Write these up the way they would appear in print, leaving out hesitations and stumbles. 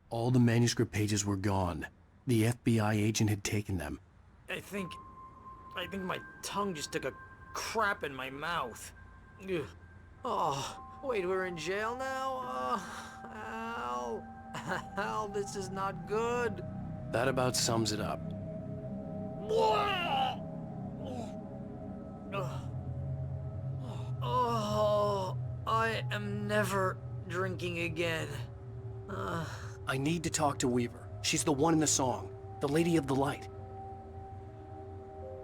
All the manuscript pages were gone. The FBI agent had taken them. I think my tongue just took a crap in my mouth. Ugh. Oh, wait, we're in jail now? Al. Al, this is not good. That about sums it up. Oh, I am never drinking again. I need to talk to Weaver. She's the one in the song. The Lady of the Light.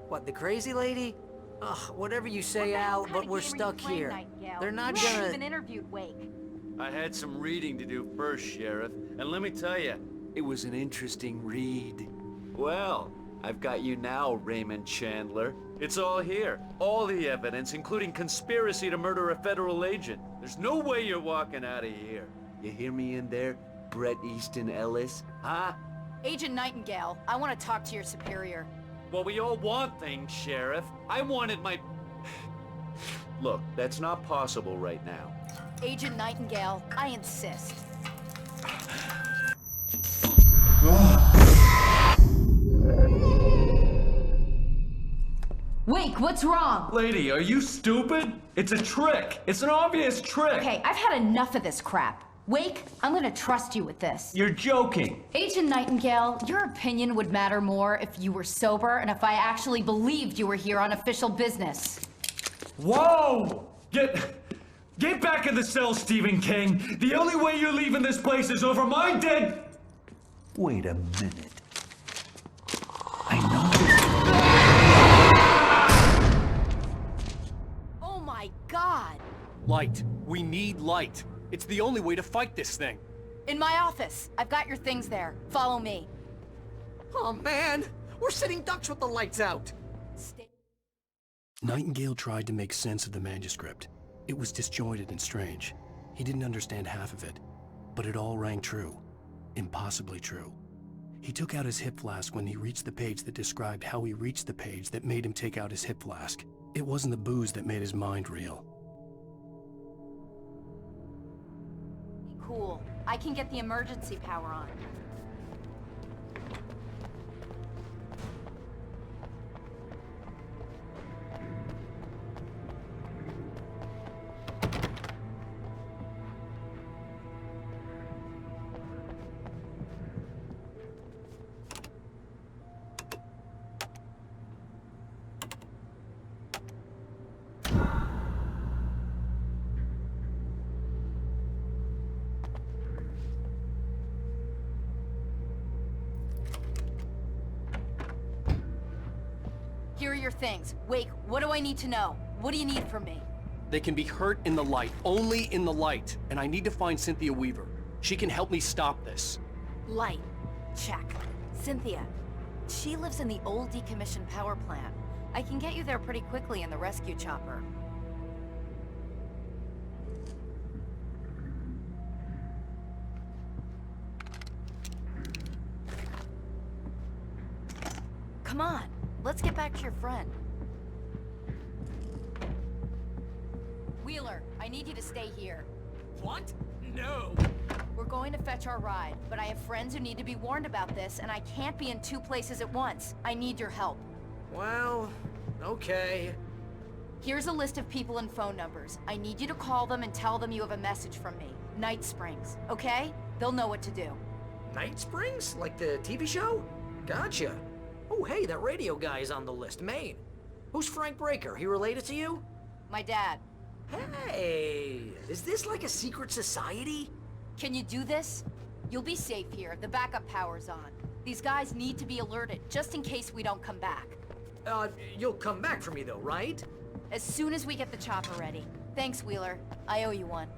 What, the crazy lady? Ugh, whatever you say, Al, but we're stuck here. They're not You haven't gonna... even interviewed Wake. I had some reading to do first, Sheriff, and let me tell you, it was an interesting read. Well, I've got you now, Raymond Chandler. It's all here. All the evidence, including conspiracy to murder a federal agent. There's no way you're walking out of here. You hear me in there, Bret Easton Ellis? Huh? Agent Nightingale, I want to talk to your superior. Well, we all want things, Sheriff. I wanted my... Look, that's not possible right now. Agent Nightingale, I insist. Wake, what's wrong? Lady, are you stupid? It's a trick. It's an obvious trick. Okay, I've had enough of this crap. Wake, I'm gonna trust you with this. You're joking. Agent Nightingale, your opinion would matter more if you were sober and if I actually believed you were here on official business. Whoa! Get back in the cell, Stephen King. The only way you're leaving this place is over my dead... Wait a minute. I know... Oh my God! Light. We need light. It's the only way to fight this thing. In my office. I've got your things there. Follow me. Oh, man! We're sitting ducks with the lights out! Nightingale tried to make sense of the manuscript. It was disjointed and strange. He didn't understand half of it, but it all rang true. Impossibly true. He took out his hip flask when he reached the page that described how he reached the page that made him take out his hip flask. It wasn't the booze that made his mind reel. Cool. I can get the emergency power on. Here are your things. Wake, what do I need to know? What do you need from me? They can be hurt in the light, only in the light, and I need to find Cynthia Weaver. She can help me stop this. Light. Check. Cynthia. She lives in the old decommissioned power plant. I can get you there pretty quickly in the rescue chopper. Come on. Let's get back to your friend. Wheeler, I need you to stay here. What? No! We're going to fetch our ride, but I have friends who need to be warned about this, and I can't be in two places at once. I need your help. Well, okay. Here's a list of people and phone numbers. I need you to call them and tell them you have a message from me. Night Springs, okay? They'll know what to do. Night Springs? Like the TV show? Gotcha. Oh, hey, that radio guy is on the list. Maine. Who's Frank Breaker? He related to you? My dad. Hey, is this like a secret society? Can you do this? You'll be safe here. The backup power's on. These guys need to be alerted, just in case we don't come back. You'll come back for me though, right? As soon as we get the chopper ready. Thanks, Wheeler. I owe you one.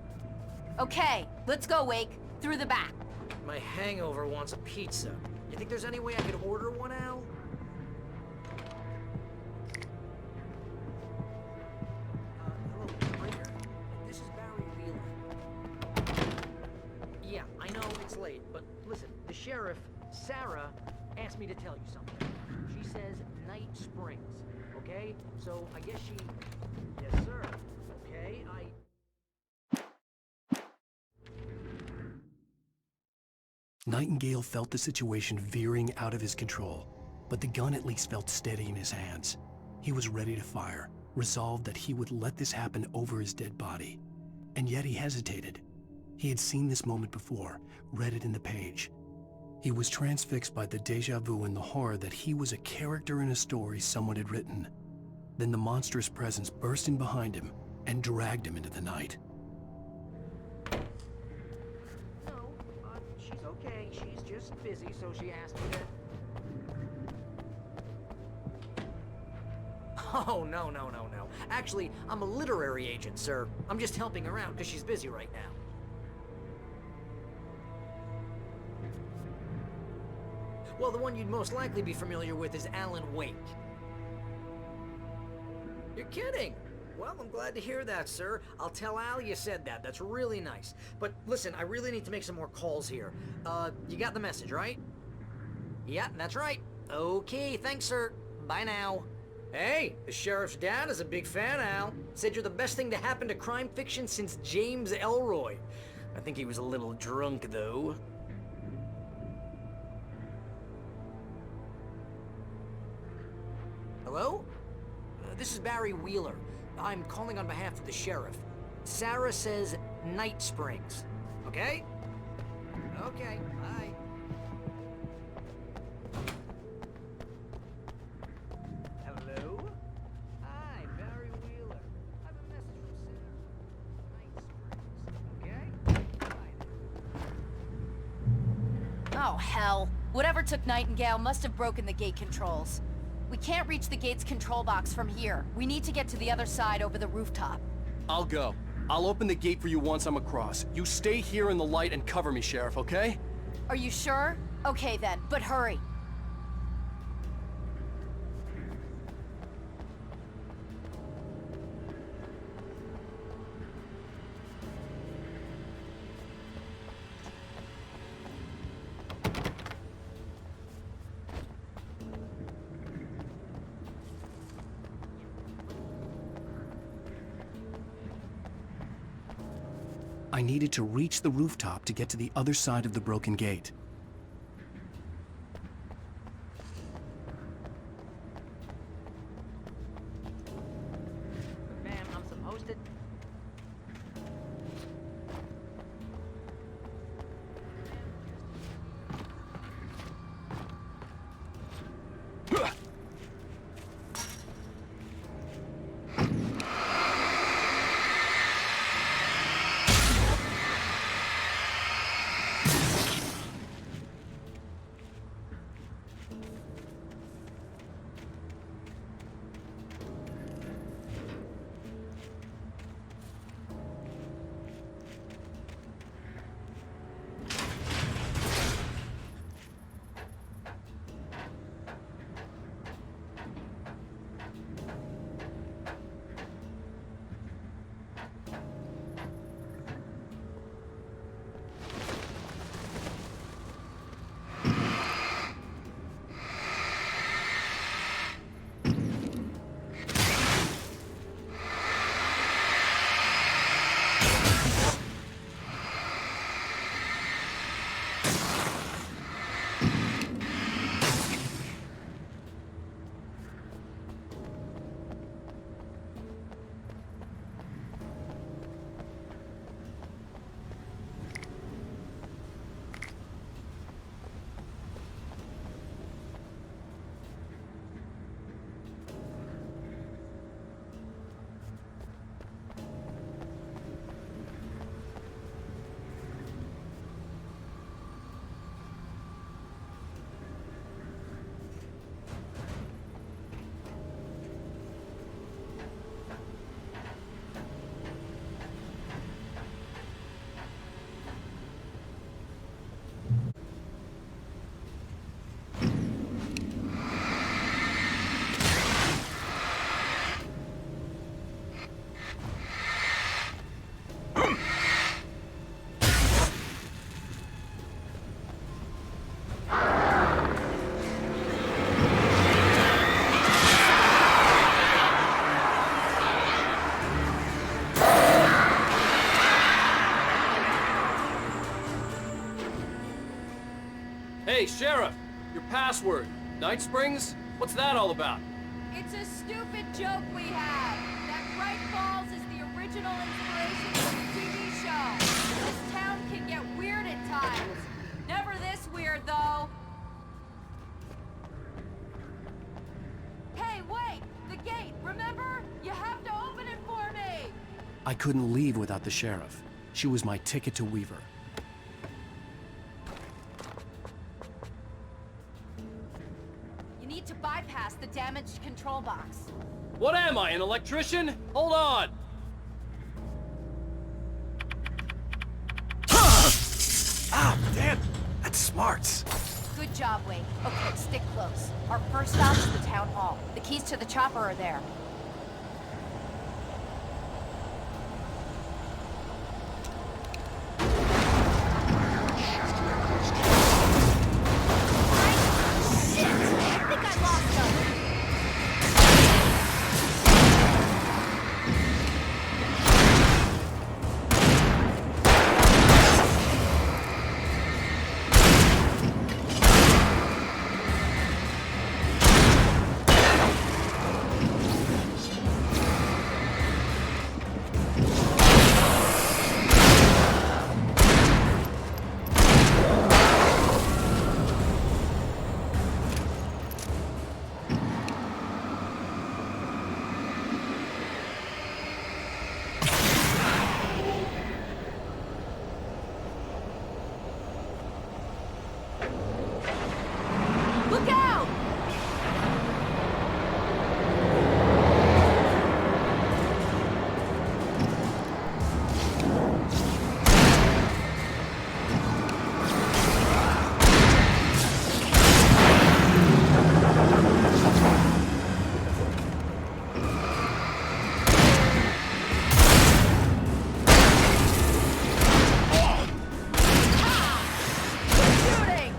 Okay, let's go, Wake. Through the back. My hangover wants a pizza. You think there's any way I could order one, Al? Hello, Breaker. This is Barry Wheeler. Yeah, I know it's late, but listen, the sheriff, Sarah, asked me to tell you something. She says Night Springs, okay? So I guess she... Yes, sir. Okay, Nightingale felt the situation veering out of his control, but the gun at least felt steady in his hands. He was ready to fire, resolved that he would let this happen over his dead body. And yet he hesitated. He had seen this moment before, read it in the page. He was transfixed by the déjà vu and the horror that he was a character in a story someone had written. Then the monstrous presence burst in behind him and dragged him into the night. No, she's okay. She's just busy, so she asked me to... Oh, no. Actually, I'm a literary agent, sir. I'm just helping her out because she's busy right now. Well, the one you'd most likely be familiar with is Alan Wake. You're kidding? Well, I'm glad to hear that, sir. I'll tell Al you said that. That's really nice. But listen, I really need to make some more calls here. You got the message, right? Yeah, that's right. Okay, thanks, sir. Bye now. Hey, the sheriff's dad is a big fan, Al. Said you're the best thing to happen to crime fiction since James Elroy. I think he was a little drunk, though. Hello? This is Barry Wheeler. I'm calling on behalf of the sheriff. Sarah says Night Springs. Okay? Okay, bye. Hello? Hi, Barry Wheeler. I have a message from Sarah. Night Springs. Okay? Bye now. Oh, hell. Whatever took Nightingale must have broken the gate controls. We can't reach the gate's control box from here. We need to get to the other side over the rooftop. I'll go. I'll open the gate for you once I'm across. You stay here in the light and cover me, Sheriff, okay? Are you sure? Okay then, but hurry. I needed to reach the rooftop to get to the other side of the broken gate. Ma'am, I'm supposed to... Hey, Sheriff! Your password. Night Springs? What's that all about? It's a stupid joke we have. That Bright Falls is the original inspiration for the TV show. This town can get weird at times. Never this weird, though. Hey, wait! The gate, remember? You have to open it for me! I couldn't leave without the sheriff. She was my ticket to Weaver. You need to bypass the damaged control box. What am I, an electrician? Hold on! Ah, damn! That's smarts. Good job, Wade. Okay, stick close. Our first stop is the town hall. The keys to the chopper are there. Shit! I think I lost them. Look out! Shooting!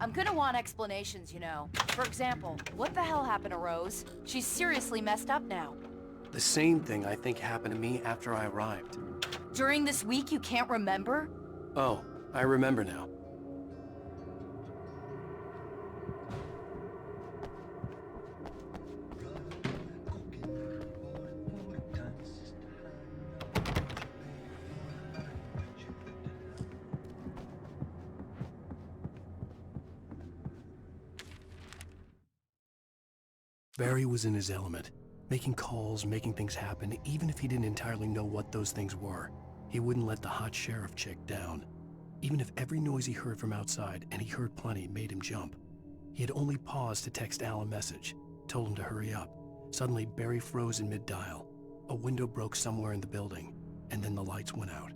I'm gonna want explanations, you know. For example, what the hell happened to Rose? She's seriously messed up now. The same thing I think happened to me after I arrived. During this week, you can't remember? Oh, I remember now. Barry was in his element, making calls, making things happen, even if he didn't entirely know what those things were. He wouldn't let the hot sheriff chick down. Even if every noise he heard from outside, and he heard plenty, made him jump. He had only paused to text Al a message, told him to hurry up. Suddenly, Barry froze in mid-dial. A window broke somewhere in the building, and then the lights went out.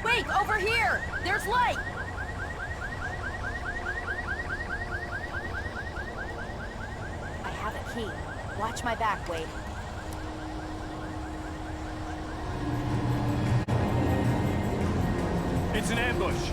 Wake, over here! There's light! I have a key. Watch my back, Wade. It's an ambush.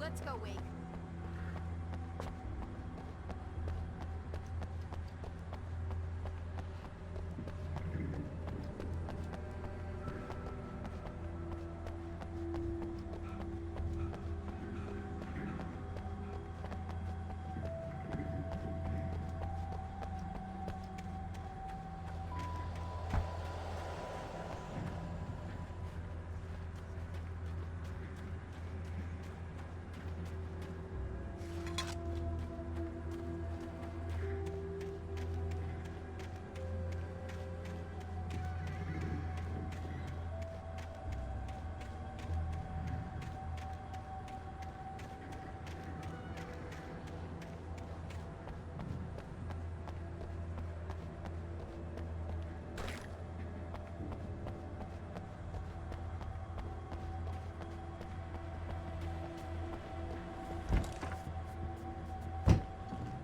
Let's go, Wake.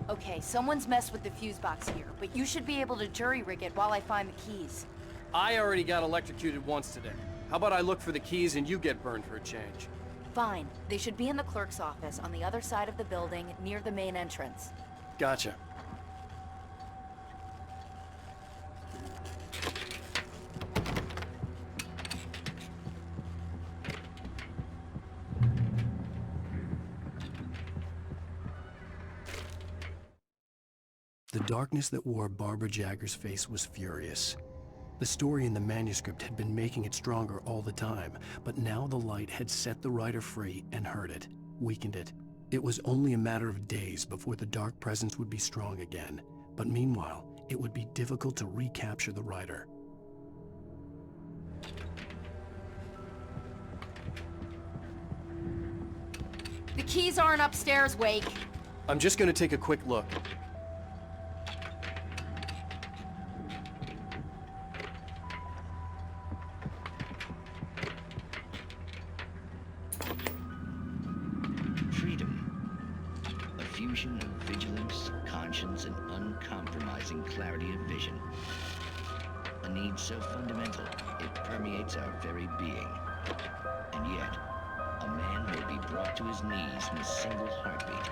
Okay, someone's messed with the fuse box here, but you should be able to jury-rig it while I find the keys. I already got electrocuted once today. How about I look for the keys and you get burned for a change? Fine. They should be in the clerk's office on the other side of the building, near the main entrance. Gotcha. The darkness that wore Barbara Jagger's face was furious. The story in the manuscript had been making it stronger all the time, but now the light had set the writer free and hurt it, weakened it. It was only a matter of days before the dark presence would be strong again, but meanwhile, it would be difficult to recapture the writer. The keys aren't upstairs, Wake. I'm just gonna take a quick look. fusion of vigilance, conscience, and uncompromising clarity of vision. A need so fundamental, it permeates our very being. And yet, a man will be brought to his knees in a single heartbeat.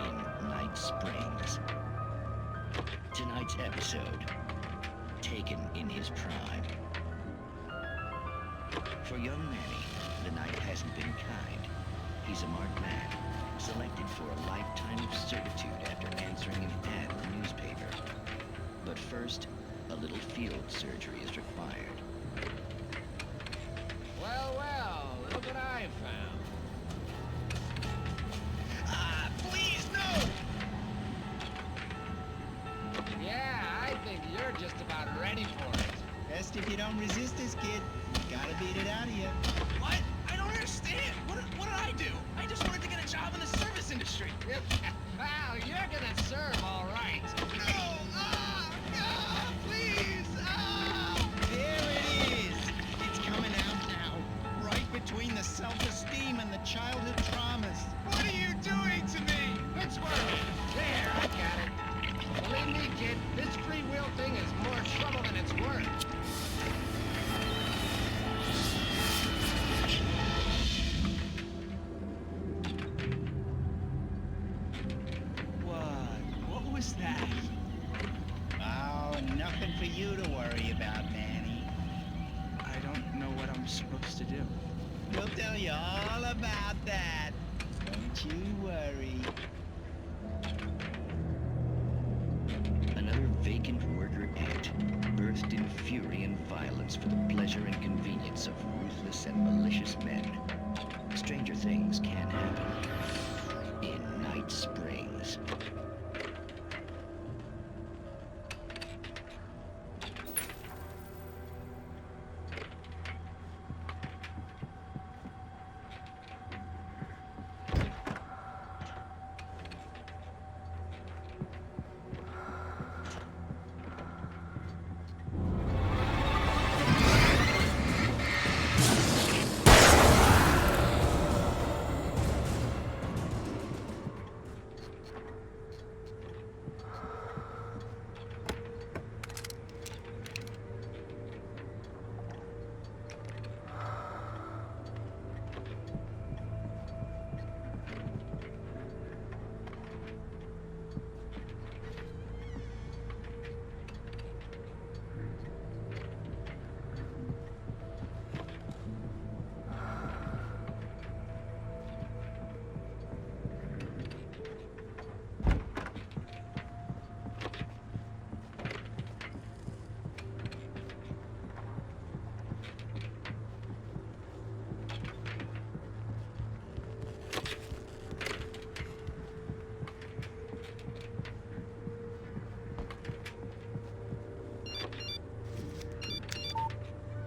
In Night Springs. Tonight's episode, taken in his prime. For young Manny, the night hasn't been kind. He's a marked man, selected for a lifetime of servitude after answering an ad in the newspaper. But first, a little field surgery is required. Well, well, look what I found. Please, no! Yeah, I think you're just about ready for it. Best if you don't resist this, kid. Gotta beat it out of you. What? I don't understand. What did I do? I just wanted to get a job in the service industry. Well, you're gonna serve all right. No! Please! There it is. It's coming out now. Right between the self-esteem and the childhood traumas. What are you doing to me? It's working. There, I got it. Believe me, kid, this free will thing is more trouble than it's worth. What was that? Oh, nothing for you to worry about, Manny. I don't know what I'm supposed to do. We'll tell you all about that. Don't you worry. Another vacant worker ant, birthed in fury and violence for the pleasure and convenience of ruthless and malicious men. Stranger things can happen. In Night Springs.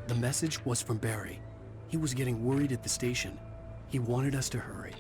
The message was from Barry. He was getting worried at the station. He wanted us to hurry.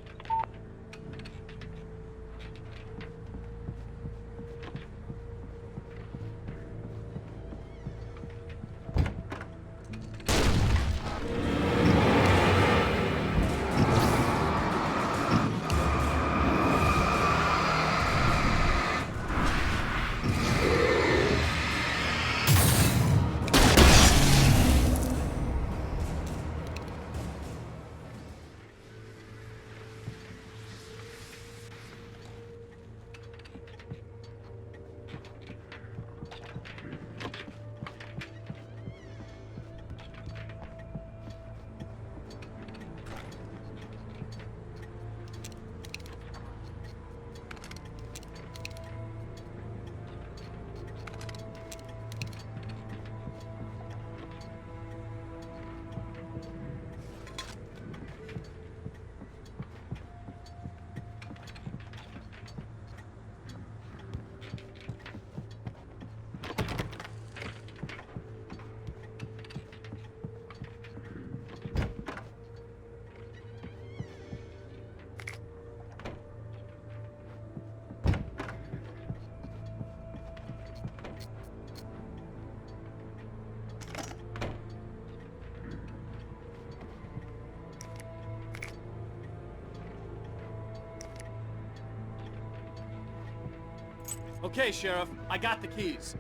Okay, Sheriff, I got the keys.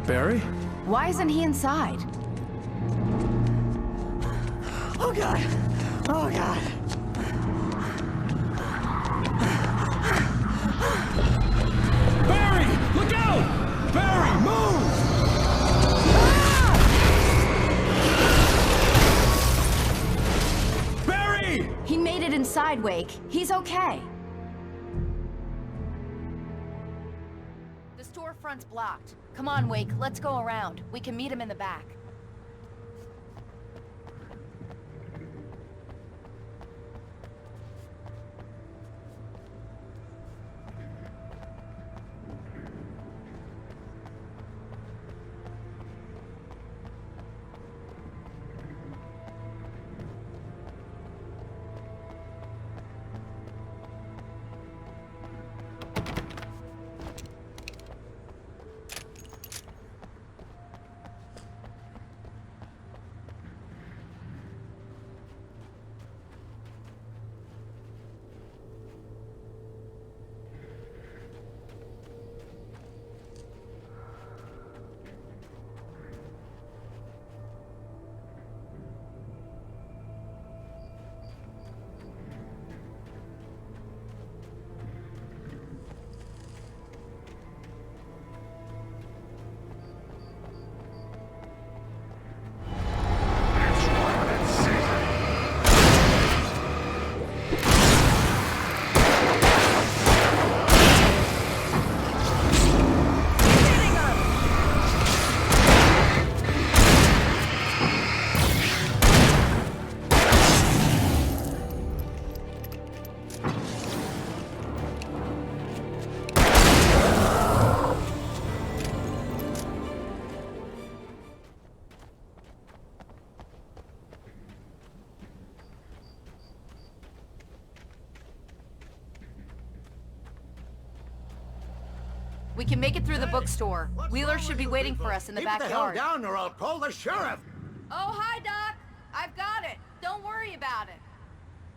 Barry? Why isn't he inside? Oh God! Oh God! Barry! Look out! Barry, move! Barry! He made it inside, Wake. He's okay. The storefront's blocked. Come on, Wake, let's go around. We can meet him in the back. We can make it through the bookstore. Wheeler should be waiting for us in the backyard. Keep the hell down or I'll call the sheriff. Oh, hi, Doc. I've got it. Don't worry about it.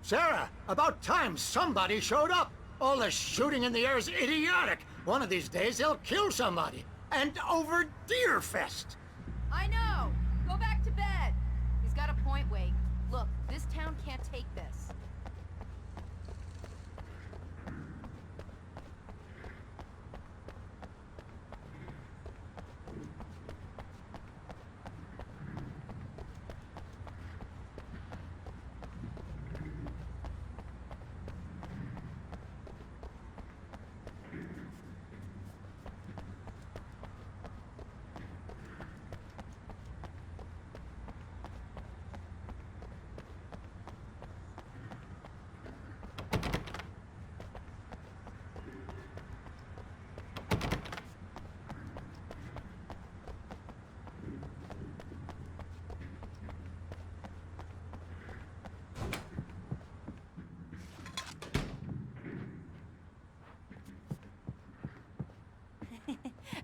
Sarah, about time somebody showed up. All the shooting in the air is idiotic. One of these days they'll kill somebody. And over Deerfest. I know. Go back to bed. He's got a point, Wake. Look, this town can't take this.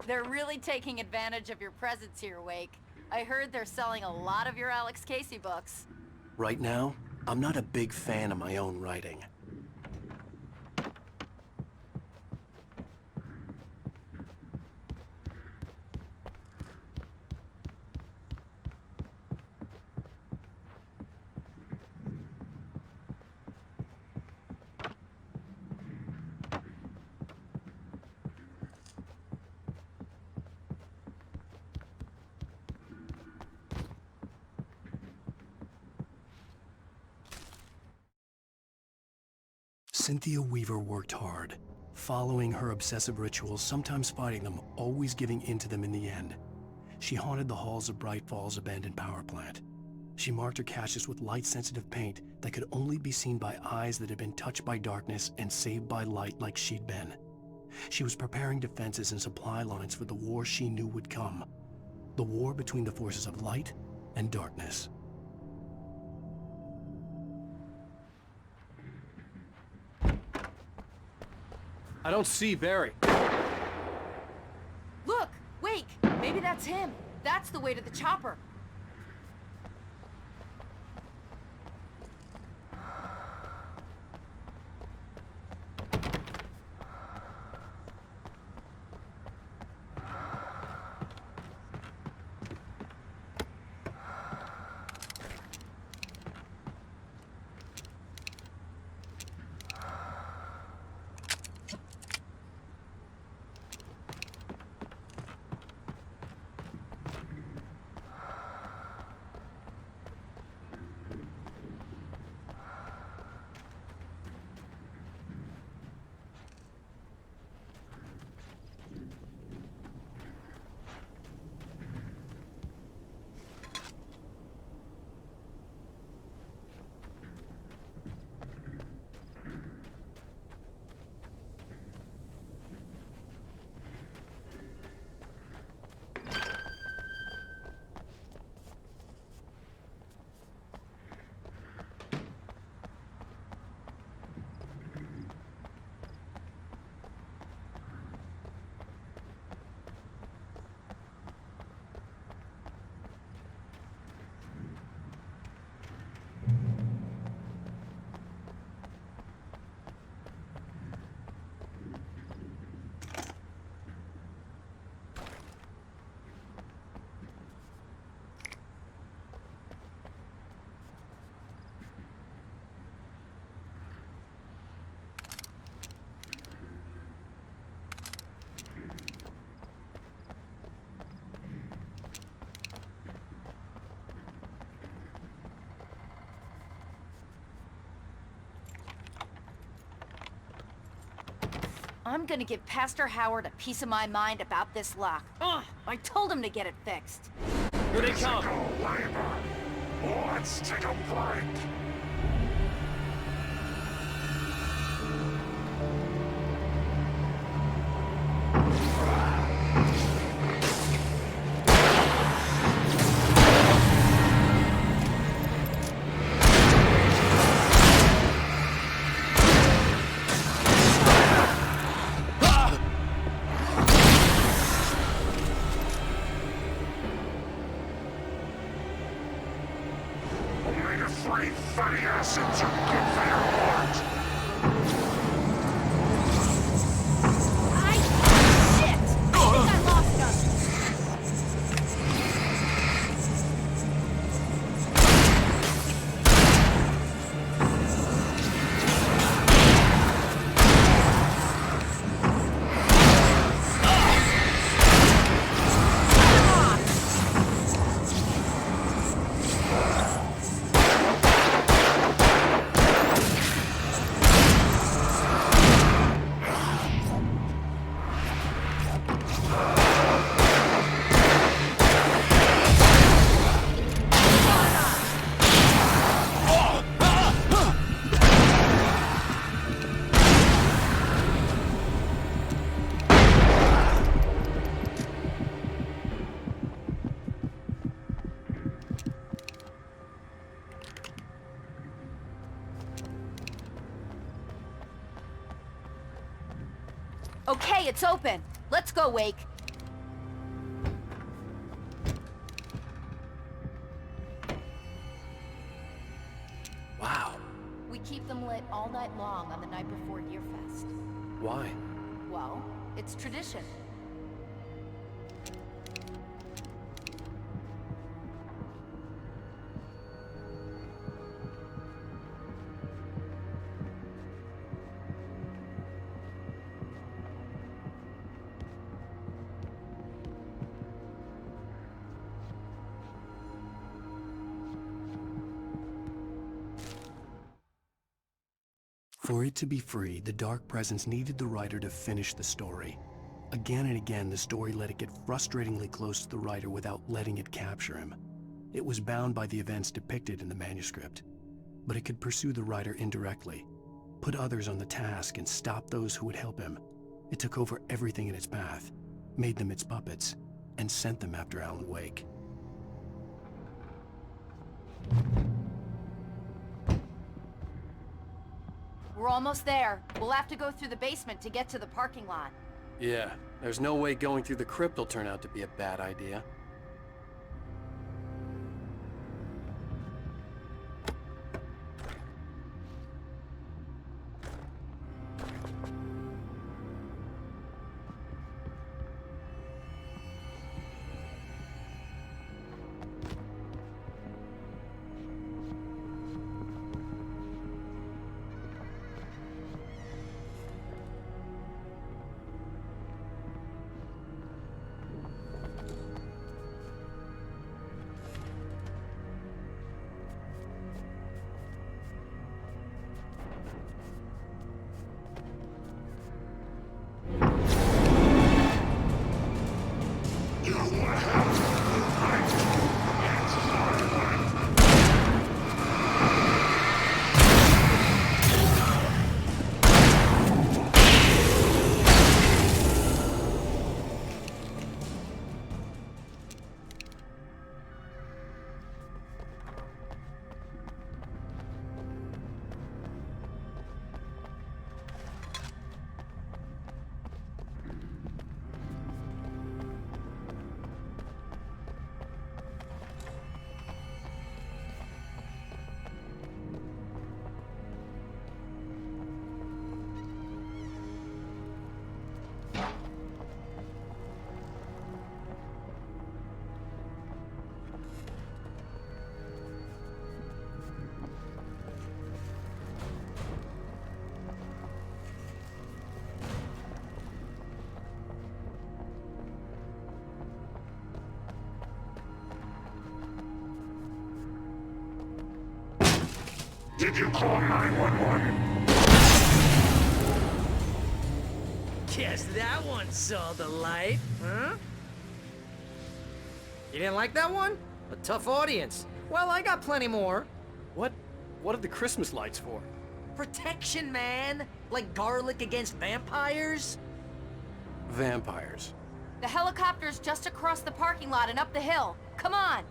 They're really taking advantage of your presence here, Wake. I heard they're selling a lot of your Alex Casey books. Right now, I'm not a big fan of my own writing. Cynthia Weaver worked hard, following her obsessive rituals, sometimes fighting them, always giving in to them in the end. She haunted the halls of Bright Falls abandoned power plant. She marked her caches with light-sensitive paint that could only be seen by eyes that had been touched by darkness and saved by light like she'd been. She was preparing defenses and supply lines for the war she knew would come. The war between the forces of light and darkness. I don't see Barry. That's him. That's the way to the chopper. I'm gonna give Pastor Howard a piece of my mind about this lock. Ugh, I told him to get it fixed. Here they come. Let's take a break. Fatty acids are good for your heart. Shit! I think I lost him. Okay, it's open. Let's go, Wake. Wow. We keep them lit all night long on the night before Deerfest. Why? Well, it's tradition. For it to be free, the Dark Presence needed the writer to finish the story. Again and again, the story let it get frustratingly close to the writer without letting it capture him. It was bound by the events depicted in the manuscript, but it could pursue the writer indirectly, put others on the task, and stop those who would help him. It took over everything in its path, made them its puppets, and sent them after Alan Wake. We're almost there. We'll have to go through the basement to get to the parking lot. Yeah, there's no way going through the crypt will turn out to be a bad idea. Did you call 911? Guess that one saw the light, huh? You didn't like that one? A tough audience. Well, I got plenty more. What are the Christmas lights for? Protection, man! Like garlic against vampires? Vampires. The helicopter's just across the parking lot and up the hill. Come on!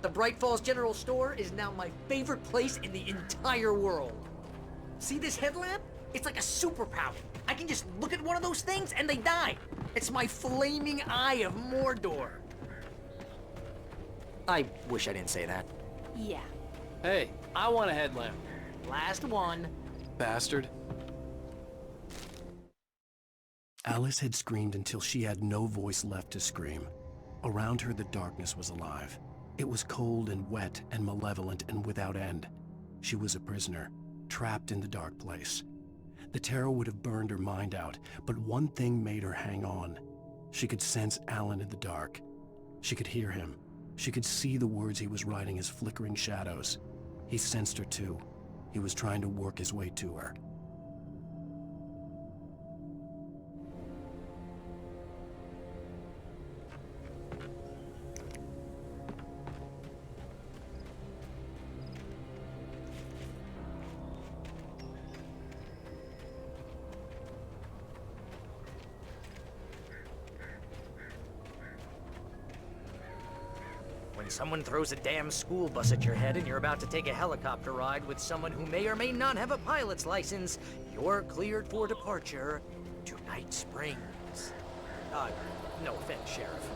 The Bright Falls General Store is now my favorite place in the entire world. See this headlamp? It's like a superpower. I can just look at one of those things and they die. It's my flaming eye of Mordor. I wish I didn't say that. Yeah. Hey, I want a headlamp. Last one. Bastard. Alice had screamed until she had no voice left to scream. Around her, the darkness was alive. It was cold and wet and malevolent and without end. She was a prisoner, trapped in the dark place. The terror would have burned her mind out, but one thing made her hang on. She could sense Alan in the dark. She could hear him. She could see the words he was writing as flickering shadows. He sensed her too. He was trying to work his way to her. When someone throws a damn school bus at your head and you're about to take a helicopter ride with someone who may or may not have a pilot's license, you're cleared for departure to Night Springs. No offense, Sheriff.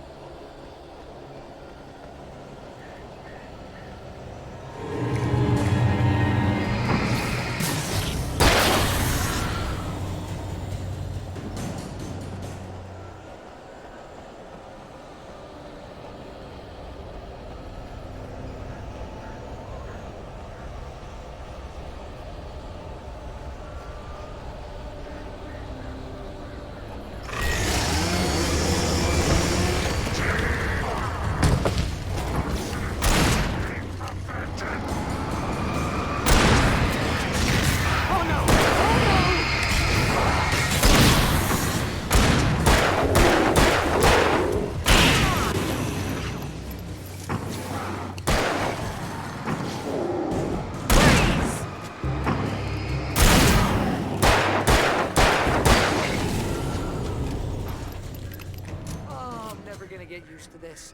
this.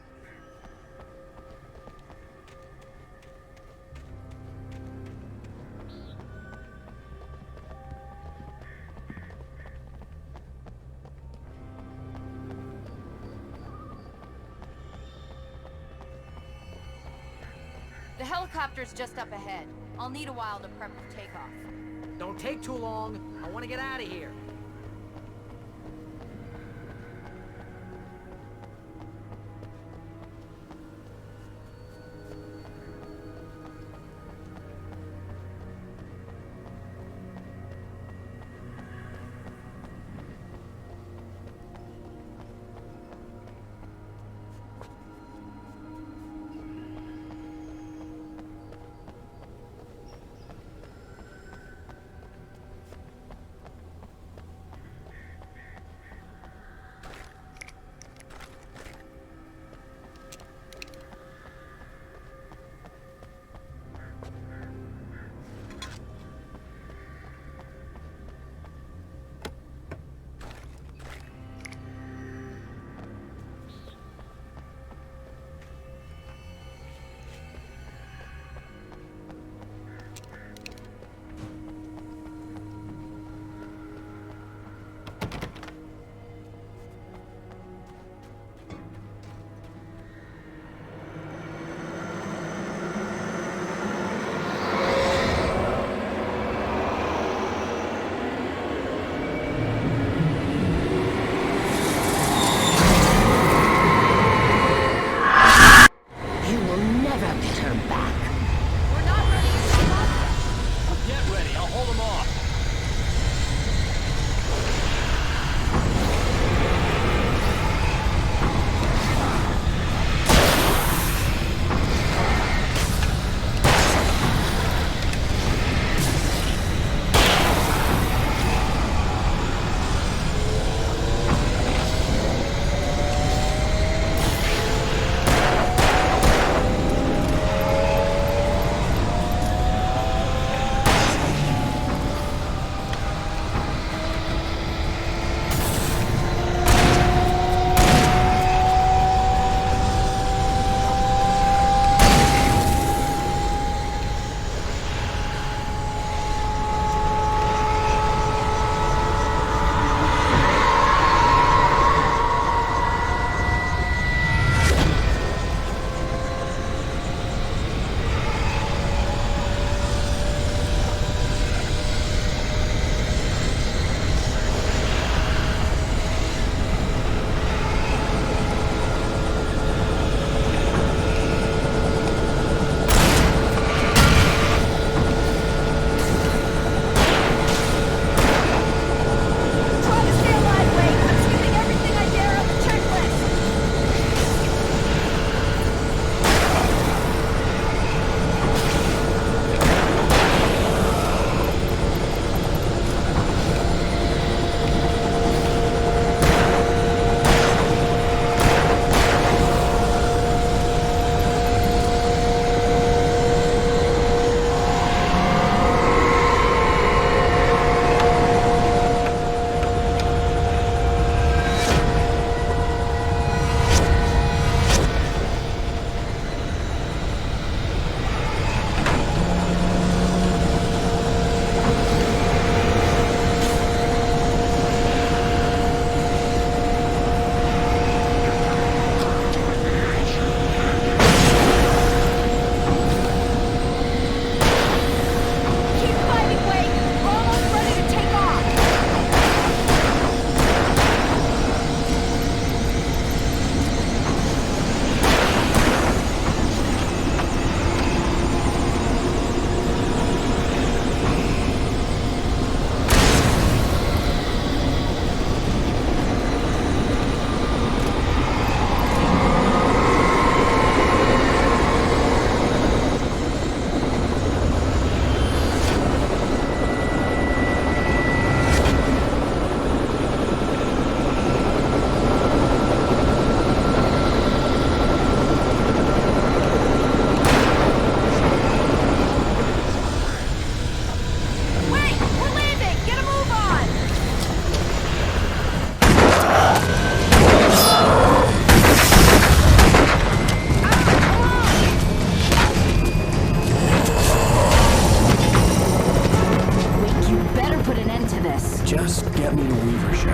The helicopter's just up ahead. I'll need a while to prep for takeoff. Don't take too long. I want to get out of here.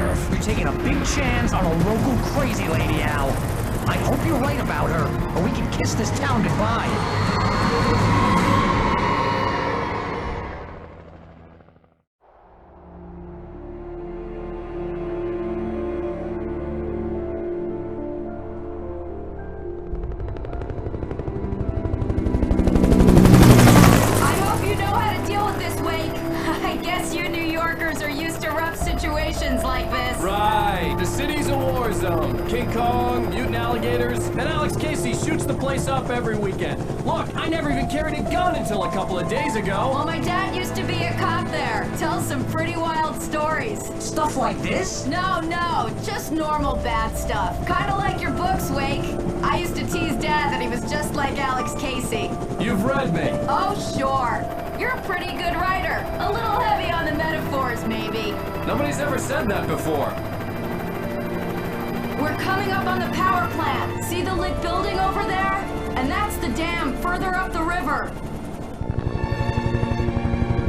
Sheriff. You're taking a big chance on a local crazy lady, Al. I hope you're right about her, or we can kiss this town goodbye. Like this. Right, the city's a war zone. King Kong, mutant alligators, and Alex Casey shoots the place up every weekend. Look, I never even carried a gun until a couple of days ago. Well, my dad used to be a cop there. Tells some pretty wild stories. Stuff like this? No, just normal bad stuff. Kinda like your books, Wake. I used to tease Dad that he was just like Alex Casey. You've read me. Oh, sure. You're a pretty good writer. A little heavy on the metaphors, maybe. Nobody's ever said that before. We're coming up on the power plant. See the lit building over there? And that's the dam further up the river.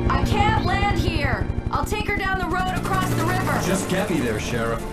I can't land here. I'll take her down the road across the river. Just get me there, Sheriff.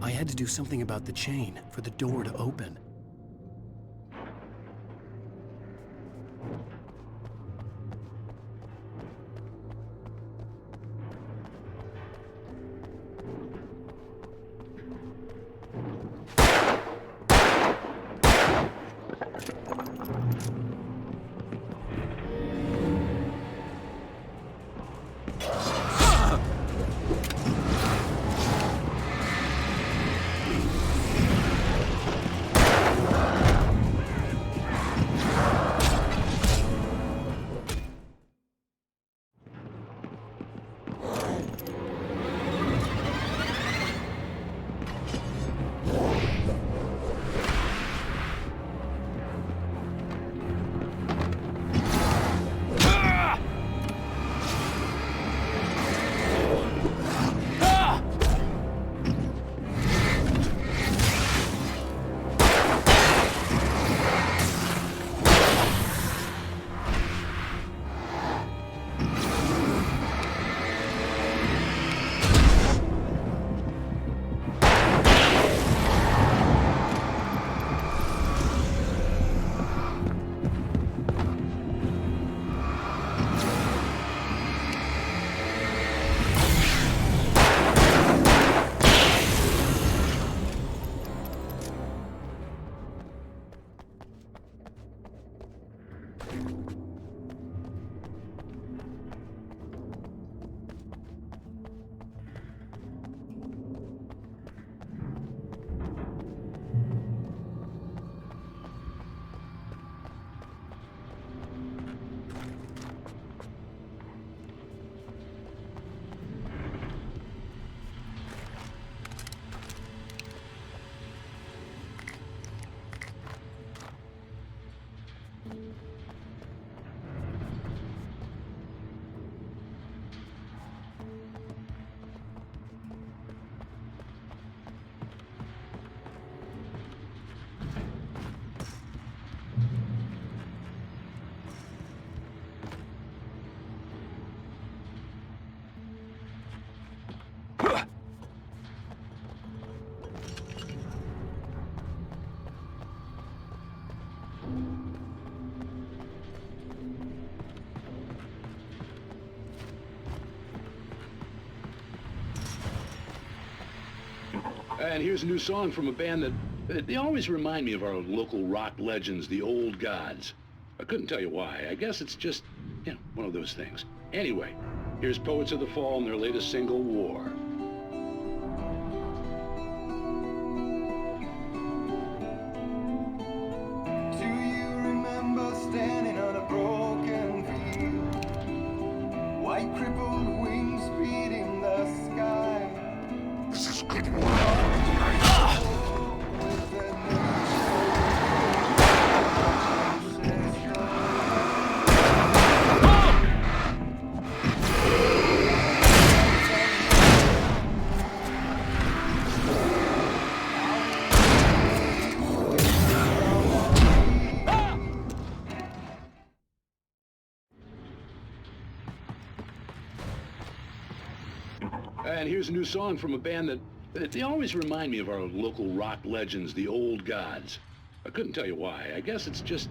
I had to do something about the chain for the door to open. And here's a new song from a band that they always remind me of our local rock legends, the old gods. I couldn't tell you why. I guess it's just, one of those things. Anyway, here's Poets of the Fall and their latest single, War. Do you remember standing on a broken field? White crippled wings beating the sky. This is good war. And here's a new song from a band that they always remind me of our local rock legends, the old gods. I couldn't tell you why. I guess it's just,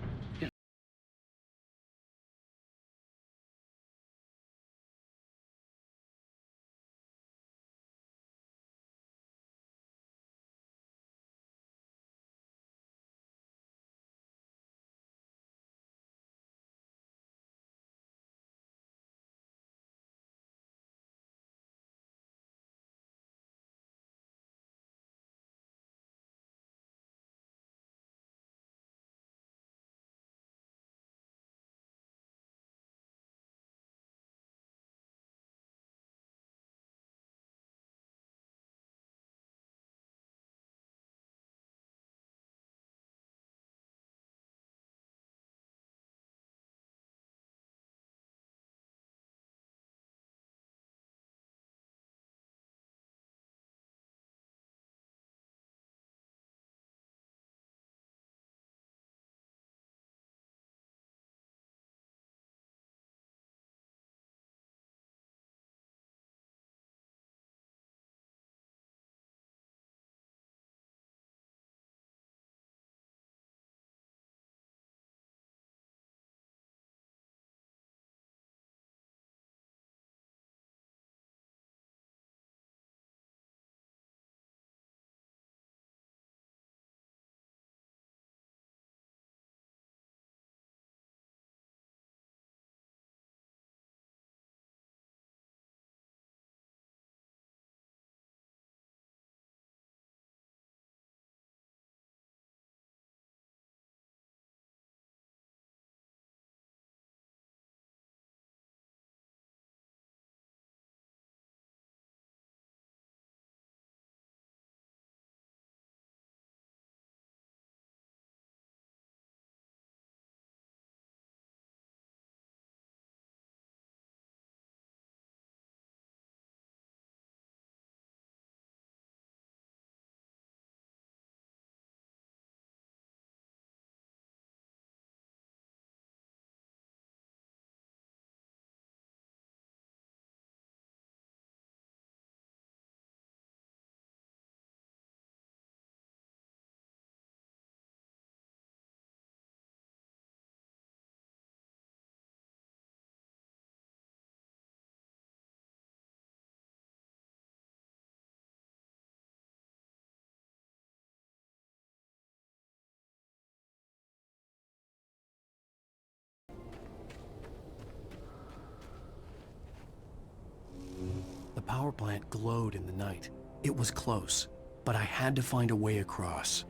The power plant glowed in the night. It was close, but I had to find a way across.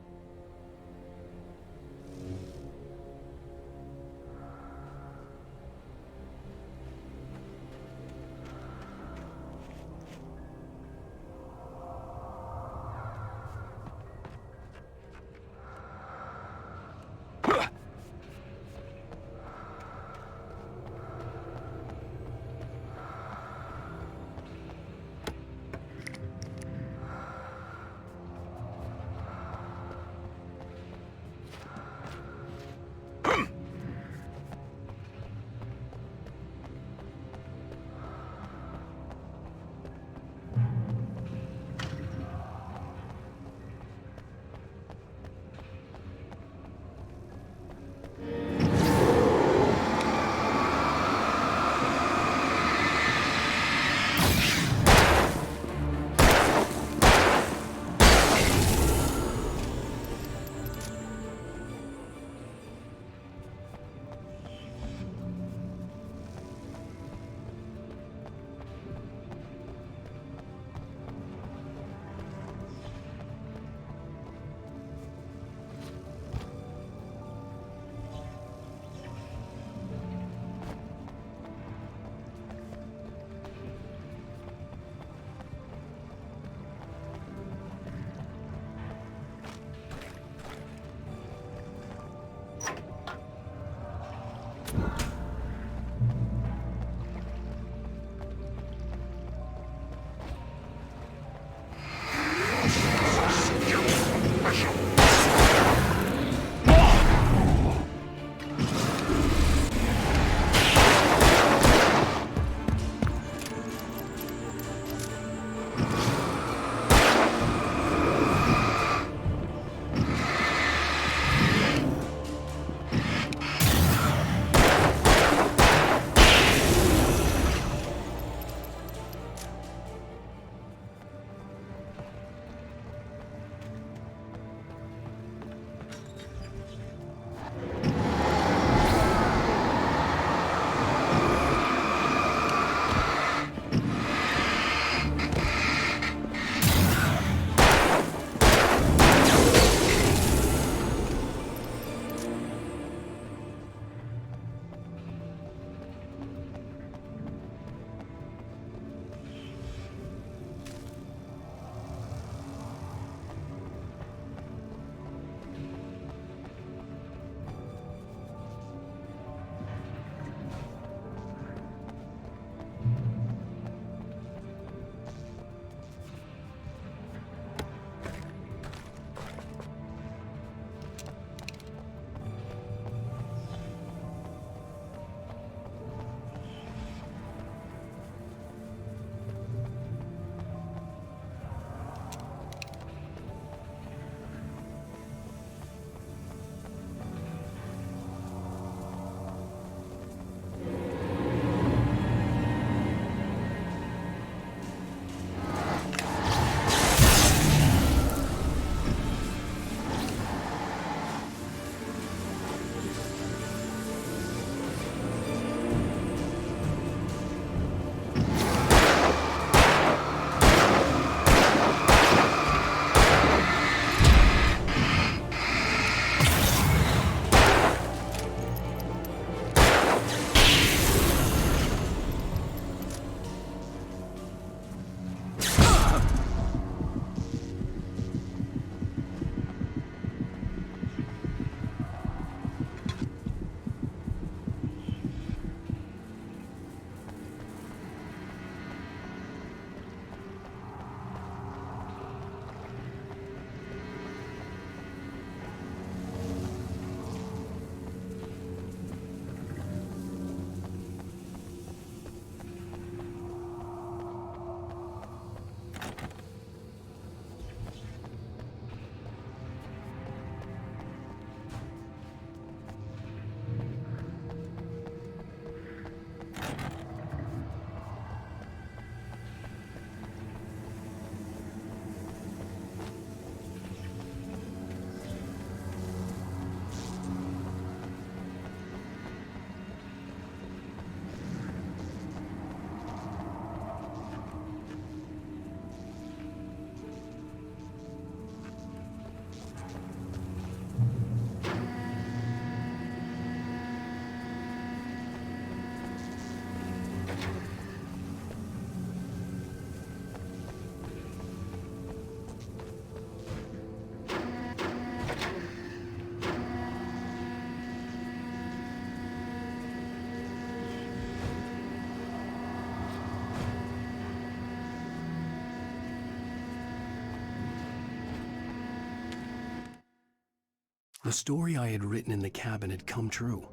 The story I had written in the cabin had come true.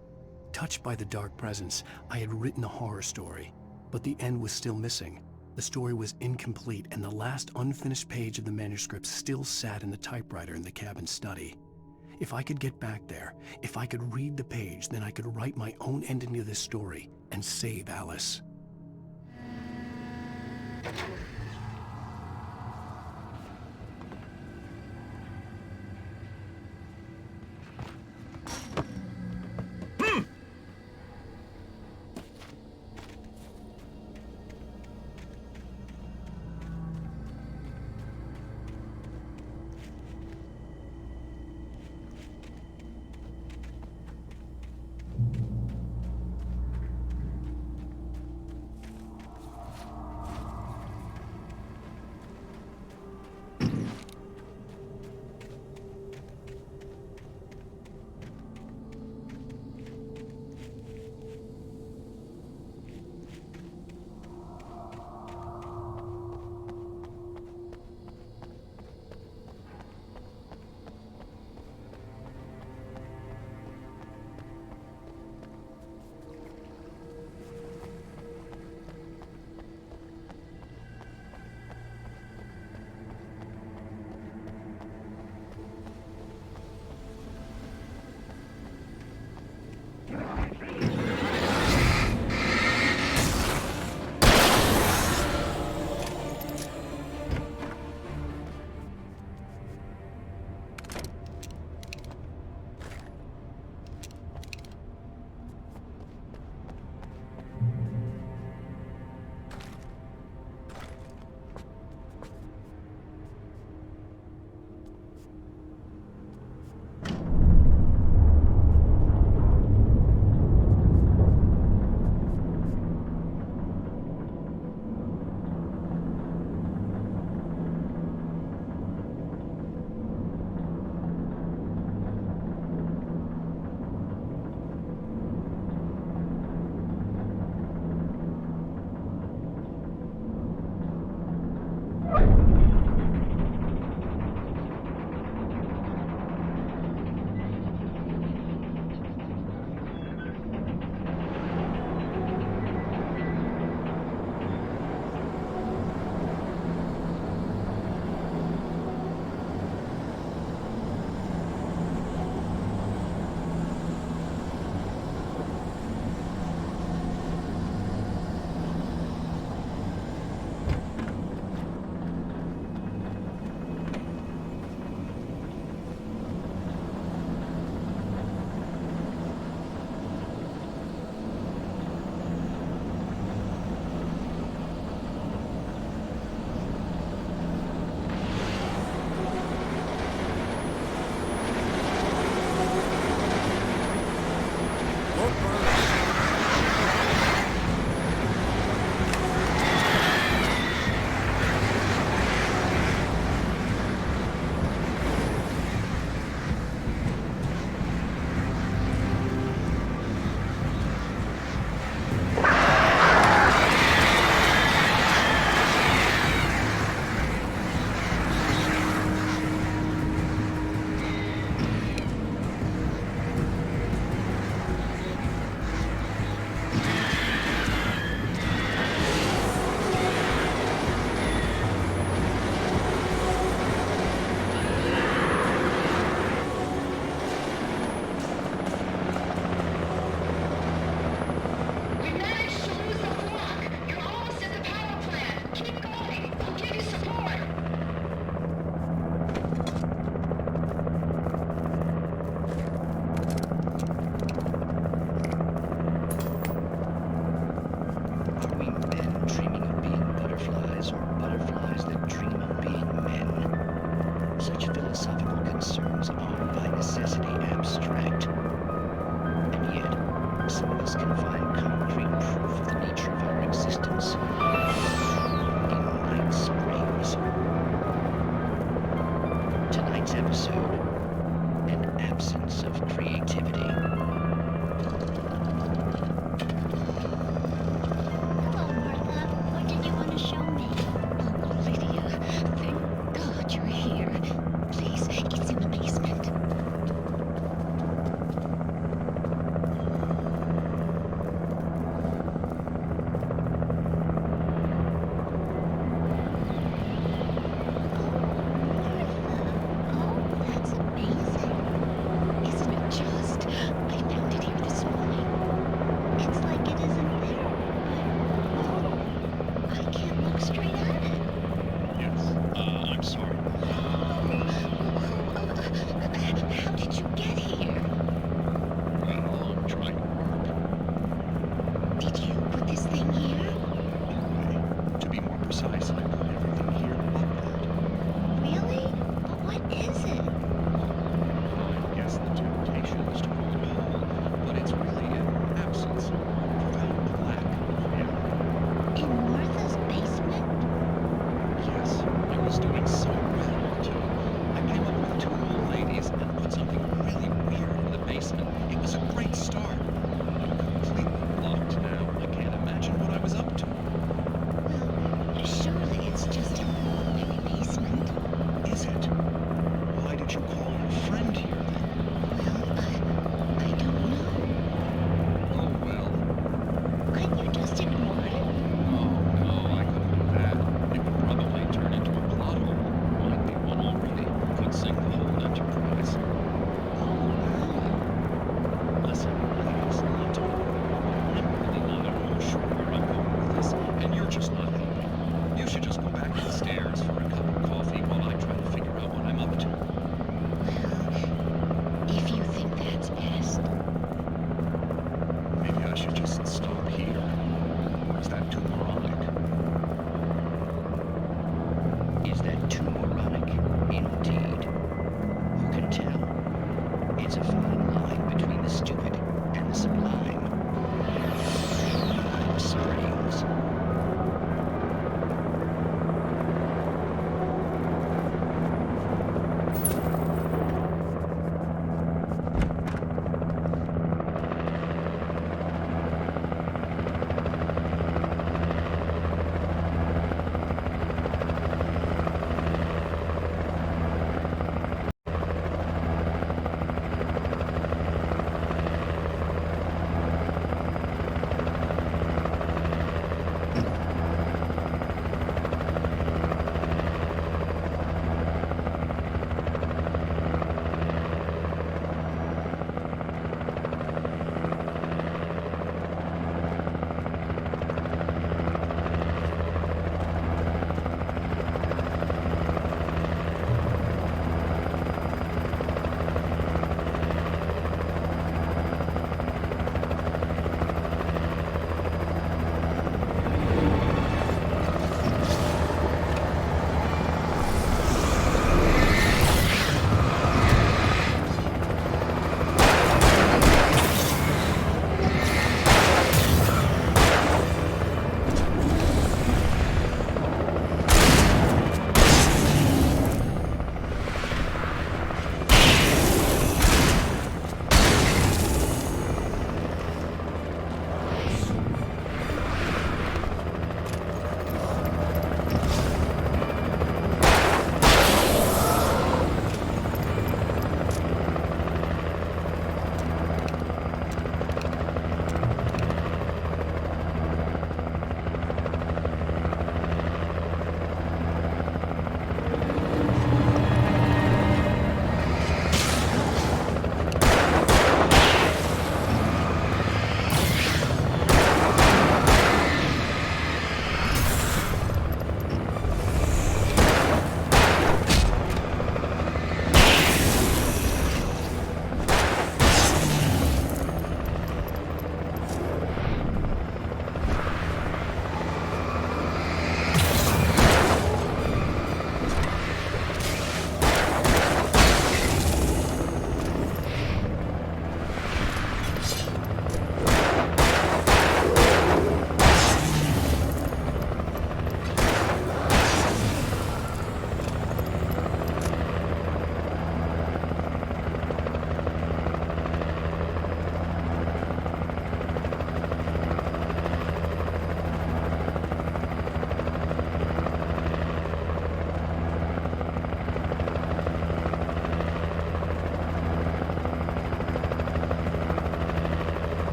Touched by the dark presence, I had written a horror story, but the end was still missing. The story was incomplete, and the last unfinished page of the manuscript still sat in the typewriter in the cabin study. If I could get back there, if I could read the page, then I could write my own ending to this story and save Alice.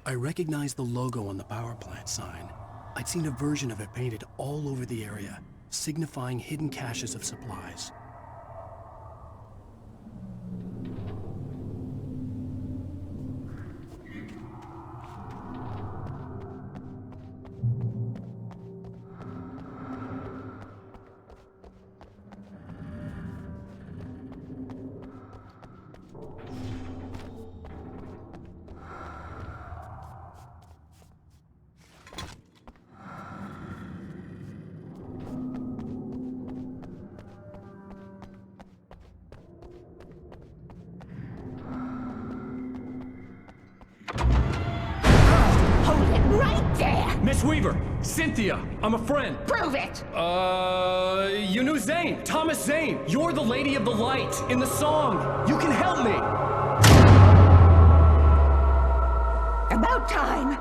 I recognized the logo on the power plant sign. I'd seen a version of it painted all over the area, signifying hidden caches of supplies. Miss Weaver! Cynthia! I'm a friend! Prove it! You knew Zane! Thomas Zane! You're the Lady of the Light in the song! You can help me! About time!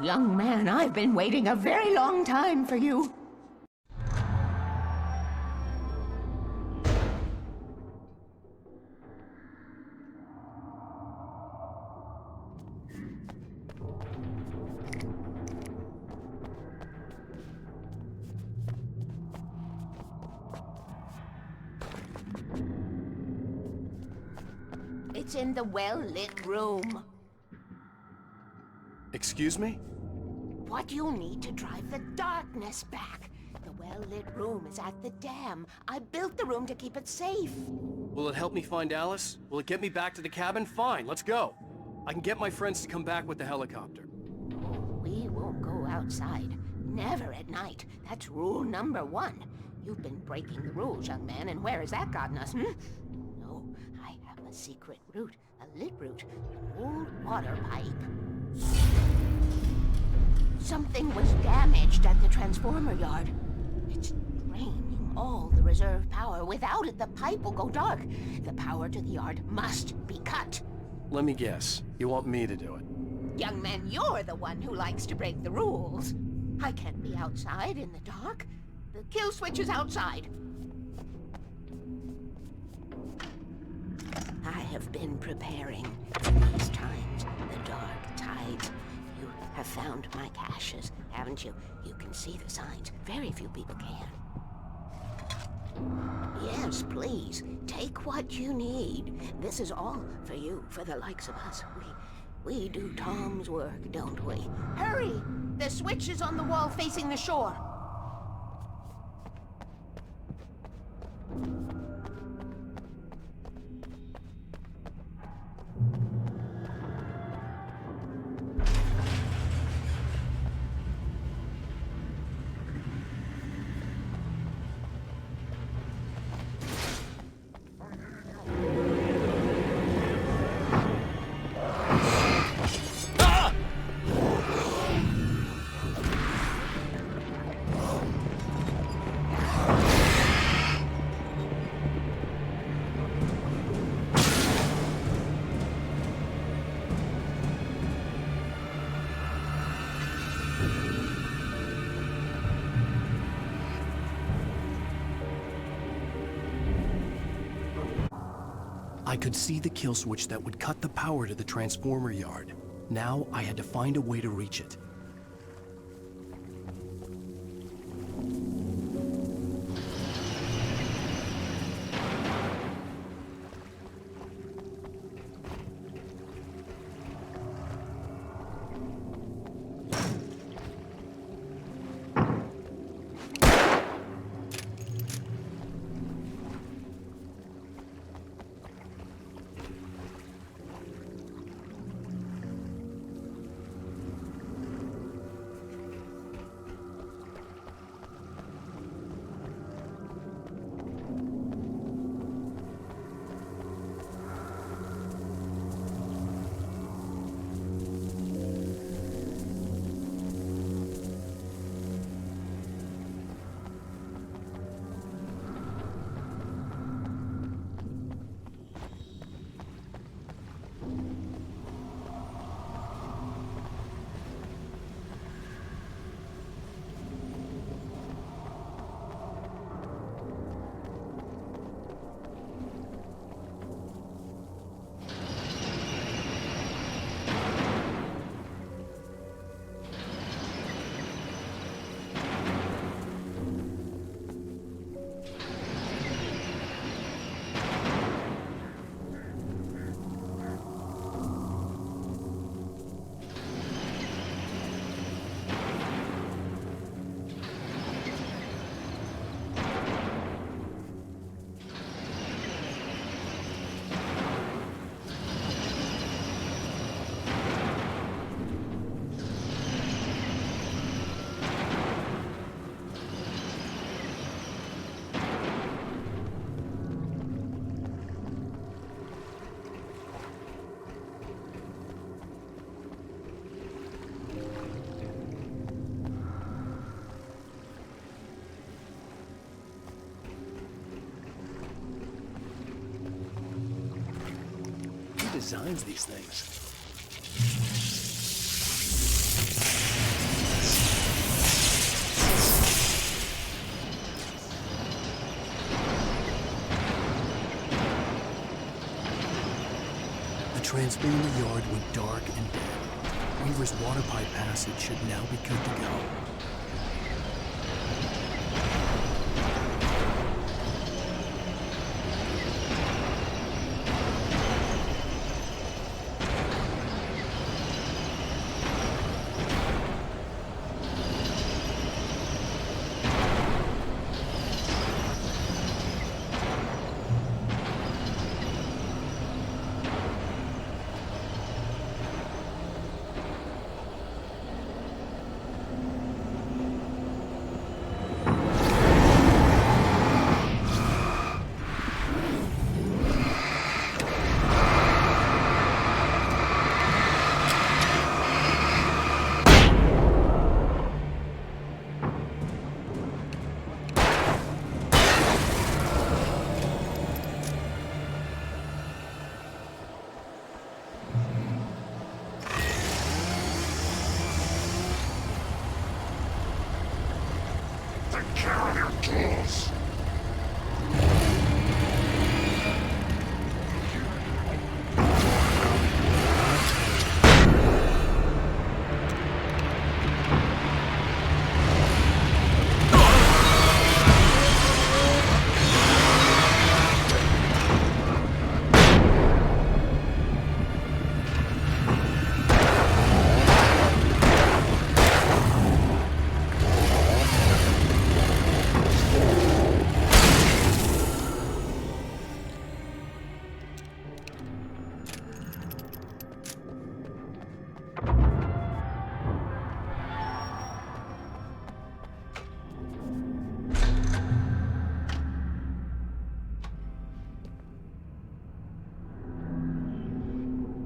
Young man, I've been waiting a very long time for you. It's in the well-lit room. Excuse me? What you need to drive the darkness back. The well-lit room is at the dam. I built the room to keep it safe. Will it help me find Alice? Will it get me back to the cabin? Fine, let's go. I can get my friends to come back with the helicopter. We won't go outside. Never at night. That's rule number 1. You've been breaking the rules, young man, and where has that gotten us, No, I have a secret route. A lit route. An old water pipe. Something was damaged at the transformer yard. It's draining all the reserve power. Without it, the pipe will go dark. The power to the yard must be cut. Let me guess. You want me to do it? Young man, you're the one who likes to break the rules. I can't be outside in the dark. The kill switch is outside. I have been preparing for these times, the dark tides. You have found my caches, haven't you? You can see the signs. Very few people can. Yes, please. Take what you need. This is all for you, for the likes of us. We do Tom's work, don't we? Hurry! The switch is on the wall facing the shore. I could see the kill switch that would cut the power to the transformer yard. Now I had to find a way to reach it. designs these things? The transformer yard went dark and dead. Weaver's water pipe passage should now be good to go.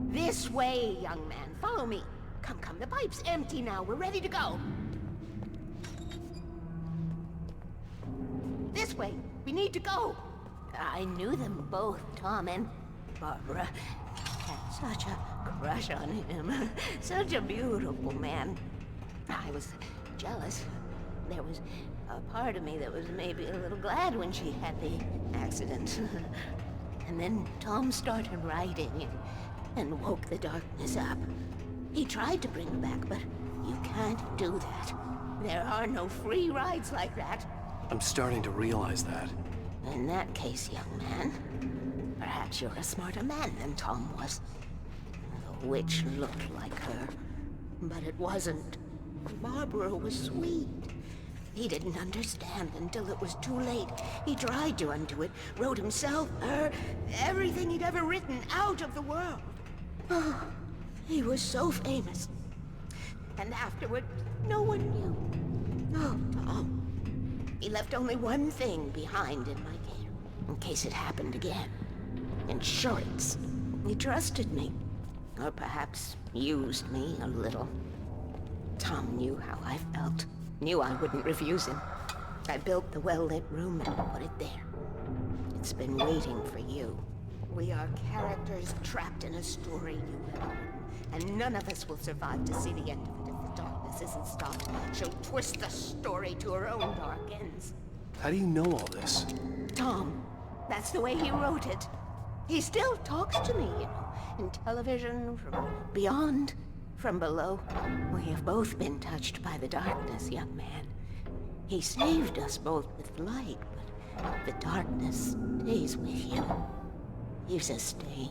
This way, young man. Follow me. Come, come. The pipe's empty now. We're ready to go. This way. We need to go. I knew them both, Tom and Barbara. Had such a crush on him. Such a beautiful man. I was jealous. There was a part of me that was maybe a little glad when she had the accident. And then Tom started writing and woke the darkness up. He tried to bring her back, but you can't do that. There are no free rides like that. I'm starting to realize that. In that case, young man, perhaps you're a smarter man than Tom was. The witch looked like her, but it wasn't. Barbara was sweet. He didn't understand until it was too late. He tried to undo it, wrote himself, her, everything he'd ever written out of the world. Oh, he was so famous. And afterward, no one knew. Oh, Tom. He left only one thing behind in my care, in case it happened again. Insurance. He trusted me. Or perhaps used me a little. Tom knew how I felt. Knew I wouldn't refuse him. I built the well-lit room and put it there. It's been waiting for you. We are characters trapped in a story you have written, and none of us will survive to see the end of it if the darkness isn't stopped. She'll twist the story to her own dark ends. How do you know all this? Tom, that's the way he wrote it. He still talks to me, you know, in television, from beyond, from below. We have both been touched by the darkness, young man. He saved us both with light, but the darkness stays with you. Leaves a stain.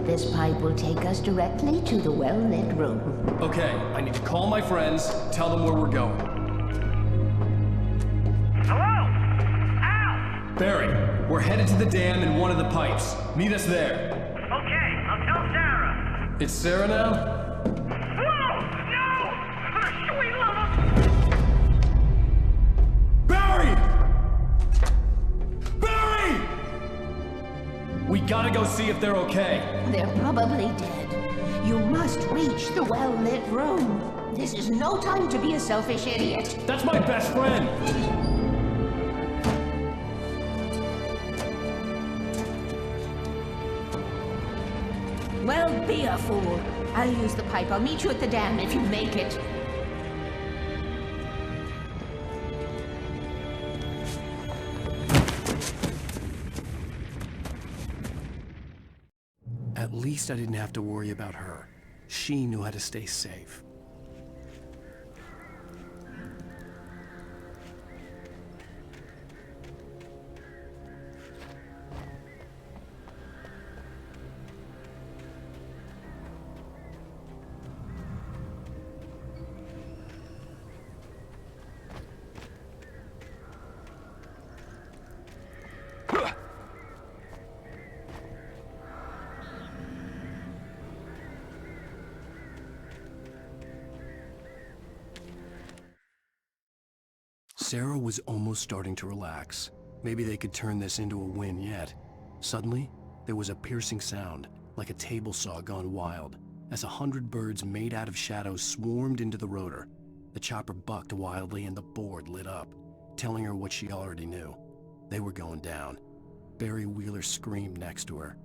This pipe will take us directly to the well-lit room. Okay, I need to call my friends, tell them where we're going. Hello? Al! Barry, we're headed to the dam in one of the pipes. Meet us there. Okay, I'll tell Sarah. It's Sarah now? Whoa! No! For the sweet love of... Barry! Barry! We gotta go see if they're okay. They're probably dead. You must reach the well-lit room. This is no time to be a selfish idiot. That's my best friend! Don't be a fool. I'll use the pipe. I'll meet you at the dam if you make it. At least I didn't have to worry about her. She knew how to stay safe. Sarah was almost starting to relax. Maybe they could turn this into a win yet. Suddenly, there was a piercing sound, like a table saw gone wild, as 100 birds made out of shadows swarmed into the rotor. The chopper bucked wildly and the board lit up, telling her what she already knew. They were going down. Barry Wheeler screamed next to her.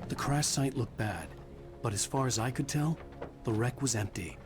The crash site looked bad, but as far as I could tell, the wreck was empty.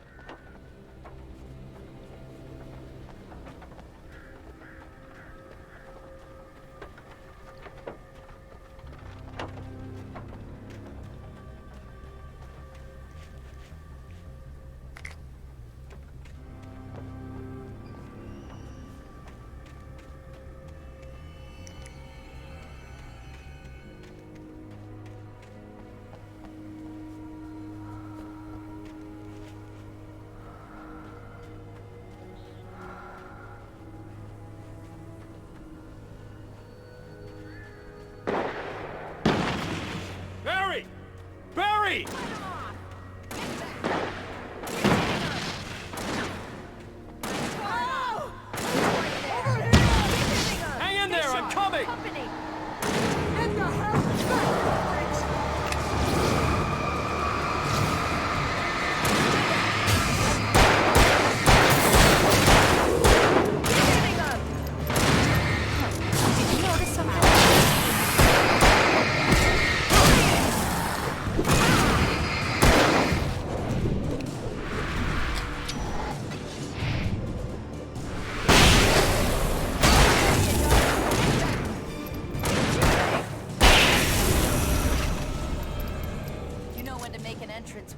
Barry! Hang in there, I'm coming! What the hell is that? Did you notice something?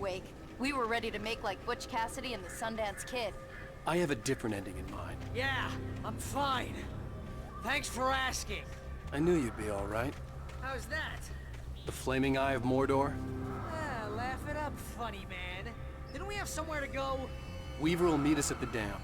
Wake. We were ready to make like Butch Cassidy and the Sundance Kid. I have a different ending in mind. Yeah, I'm fine. Thanks for asking. I knew you'd be all right. How's that? The flaming eye of Mordor? Laugh it up, funny man. Didn't we have somewhere to go? Weaver will meet us at the dam.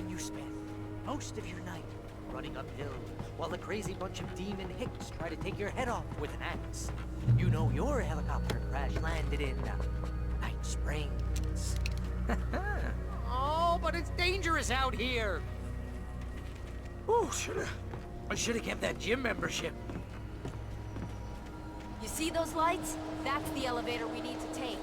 You spend most of your night running uphill while a crazy bunch of demon hicks try to take your head off with an axe. You know your helicopter crash landed in Night Springs. Oh, but it's dangerous out here. Ooh, I should have kept that gym membership. You see those lights? That's the elevator we need to take.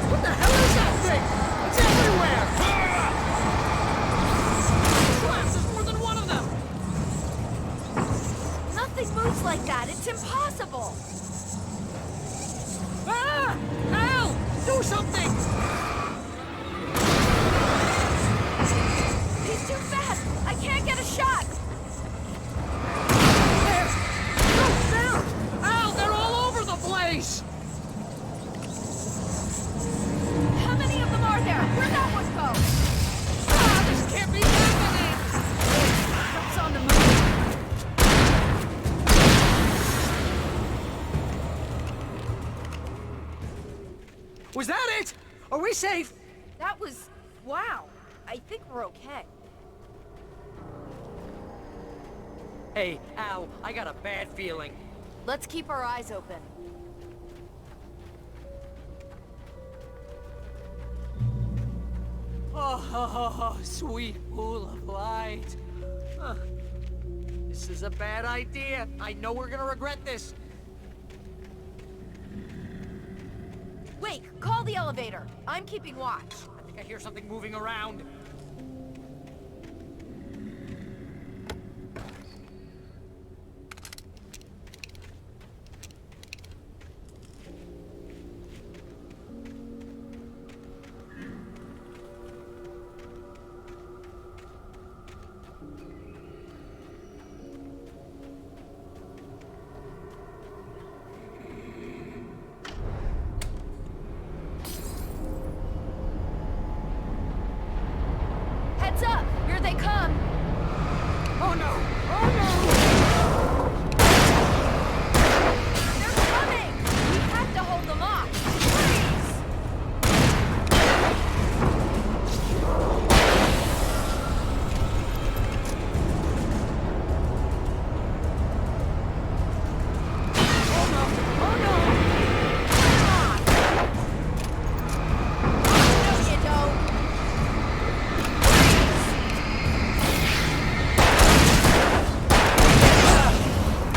What the hell is that thing? It's everywhere! Class, there's more than one of them! Nothing moves like that. It's impossible. Ah! Al! Do something! He's too fast. I can't get a shot. There! Go down! Al, they're all over the place! How many of them are there? Where'd that one go? Ah, this can't be happening! Truck's on the move. Was that it? Are we safe? That was... wow. I think we're okay. Hey, Al, I got a bad feeling. Let's keep our eyes open. Oh, sweet pool of light. Huh. This is a bad idea. I know we're gonna regret this. Wait, call the elevator. I'm keeping watch. I think I hear something moving around. Heads up! Here they come! Oh no! Oh no! They're coming! We have to hold them off! Freeze! Oh no! Oh no! No, you don't!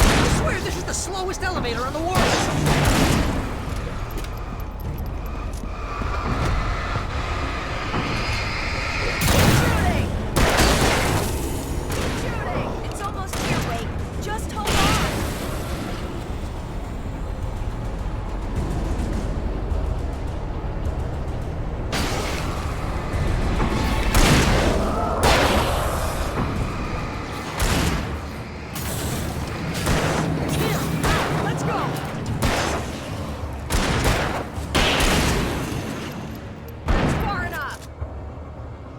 I swear this is the slowest elevator in the world! Shooting! Shooting! It's almost here, wait. Just hold on! Here! Al, let's go! That's far enough!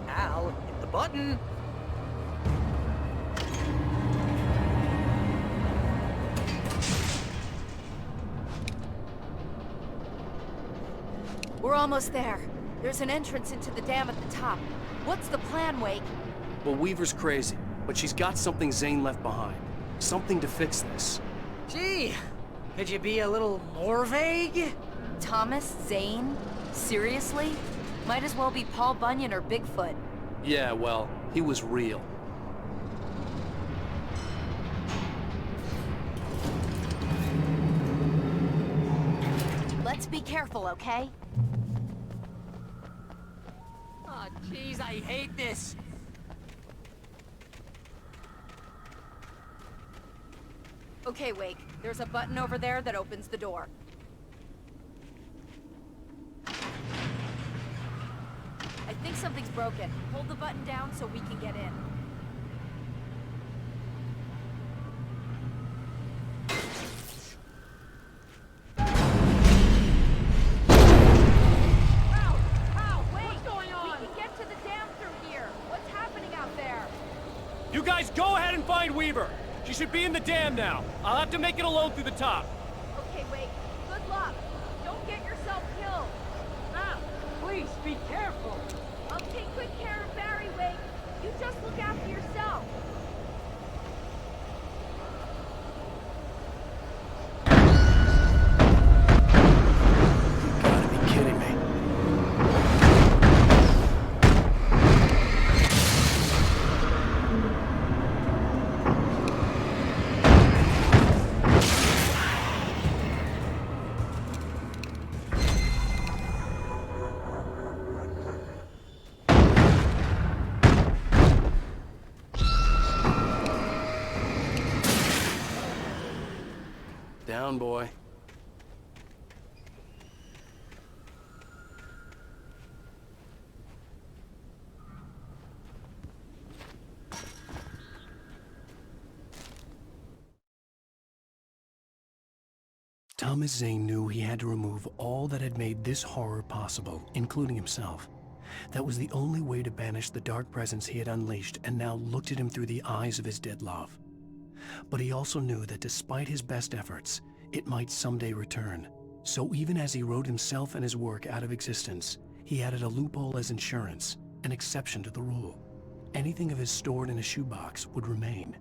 Al, hit the button! We're almost there. There's an entrance into the dam at the top. What's the plan, Wake? Well, Weaver's crazy, but she's got something Zane left behind. Something to fix this. Gee, could you be a little more vague? Thomas Zane? Seriously? Might as well be Paul Bunyan or Bigfoot. Yeah, well, he was real. Let's be careful, okay? Oh, jeez, I hate this. Okay, Wake. There's a button over there that opens the door. I think something's broken. Hold the button down so we can get in. You guys go ahead and find Weaver. She should be in the dam now. I'll have to make it alone through the top. Okay, Wake. Good luck. Don't get yourself killed. Ah, please, be careful. I'll take good care of Barry, Wake. You just look after yourself. You gotta be kidding me. Down, boy. Thomas Zane knew he had to remove all that had made this horror possible, including himself. That was the only way to banish the dark presence he had unleashed and now looked at him through the eyes of his dead love. But he also knew that despite his best efforts, it might someday return. So even as he wrote himself and his work out of existence, he added a loophole as insurance, an exception to the rule. Anything of his stored in a shoebox would remain.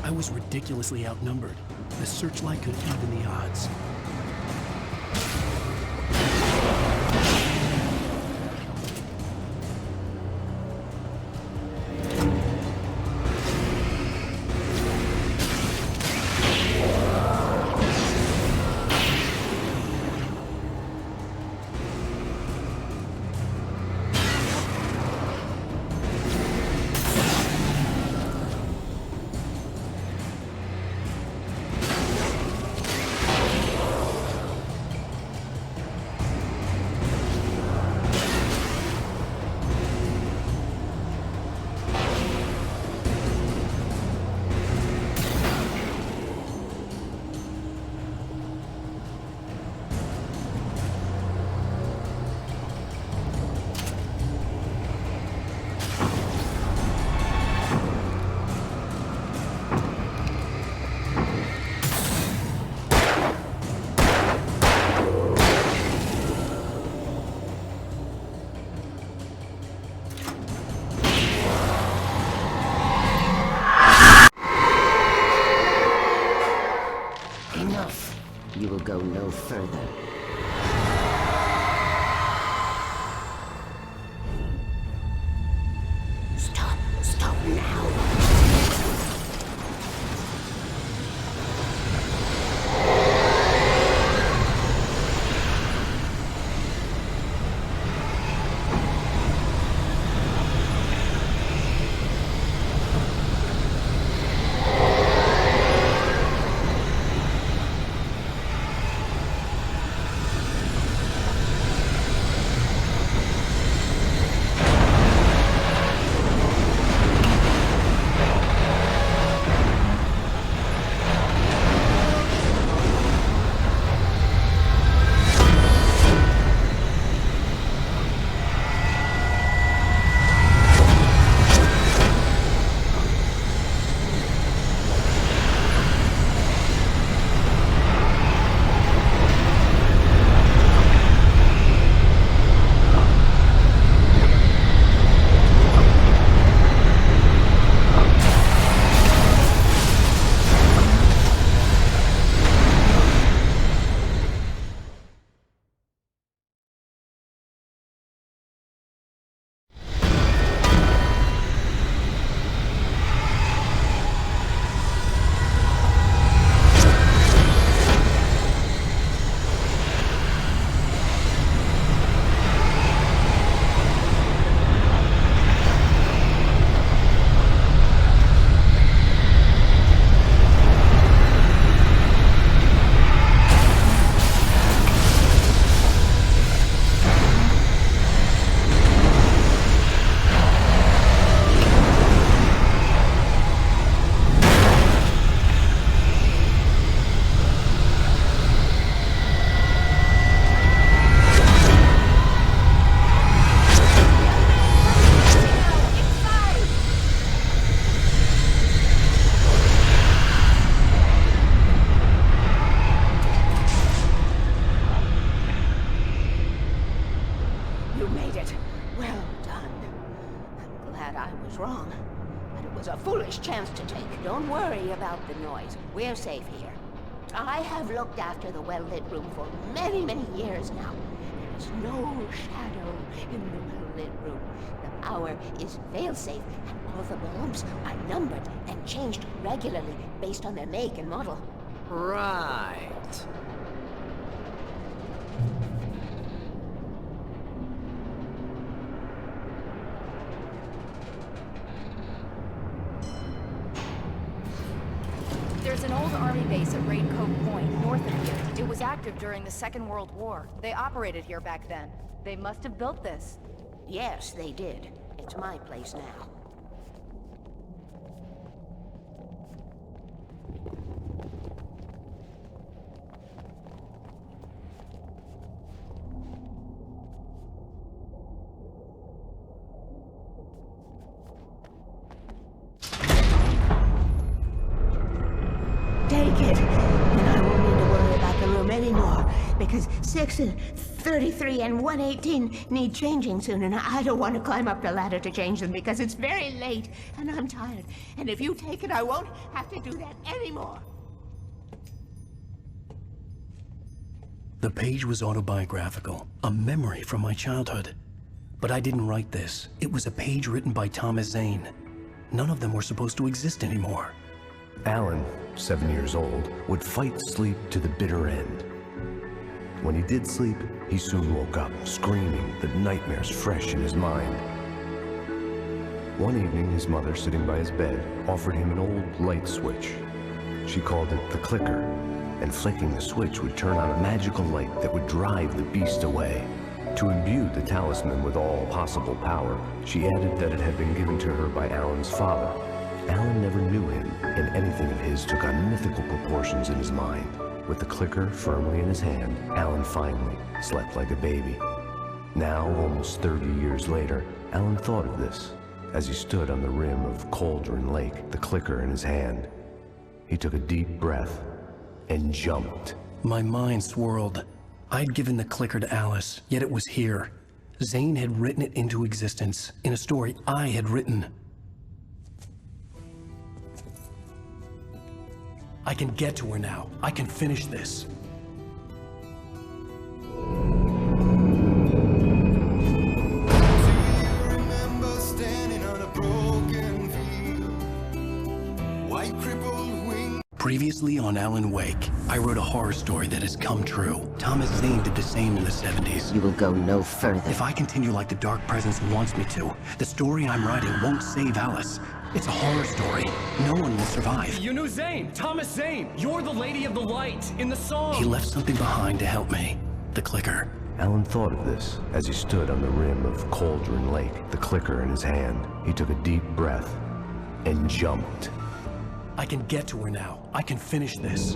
I was ridiculously outnumbered. The searchlight could even the odds. go no further. Stop now. Chance to take. Don't worry about the noise. We're safe here. I have looked after the well-lit room for many, many years now. There is no shadow in the well-lit room. The power is fail-safe, and all the bulbs are numbered and changed regularly based on their make and model. Right. There's an old army base at Raincoat Point, north of here. It was active during the Second World War. They operated here back then. They must have built this. Yes, they did. It's my place now. Take it, and I won't need to worry about the room anymore, because 6 and 33 and 118 need changing soon, and I don't want to climb up the ladder to change them because it's very late, and I'm tired. And if you take it, I won't have to do that anymore. The page was autobiographical, a memory from my childhood. But I didn't write this. It was a page written by Thomas Zane. None of them were supposed to exist anymore. Alan, 7 years old, would fight sleep to the bitter end. When he did sleep, he soon woke up, screaming, the nightmares fresh in his mind. One evening, his mother, sitting by his bed, offered him an old light switch. She called it the clicker, and flicking the switch would turn on a magical light that would drive the beast away. To imbue the talisman with all possible power, she added that it had been given to her by Alan's father. Alan never knew him, and anything of his took on mythical proportions in his mind. With the clicker firmly in his hand, Alan finally slept like a baby. Now, almost 30 years later, Alan thought of this as he stood on the rim of Cauldron Lake, the clicker in his hand. He took a deep breath and jumped. My mind swirled. I'd given the clicker to Alice, yet it was here. Zane had written it into existence in a story I had written. I can get to her now. I can finish this. broken field. White crippled wings. Previously on Alan Wake, I wrote a horror story that has come true. Thomas Zane did the same in the 70s. You will go no further. If I continue like the Dark Presence wants me to, the story I'm writing won't save Alice. It's a horror story. No one will survive. You knew Zane! Thomas Zane! You're the Lady of the Light in the song! He left something behind to help me. The clicker. Alan thought of this as he stood on the rim of Cauldron Lake, the clicker in his hand. He took a deep breath and jumped. I can get to her now. I can finish this.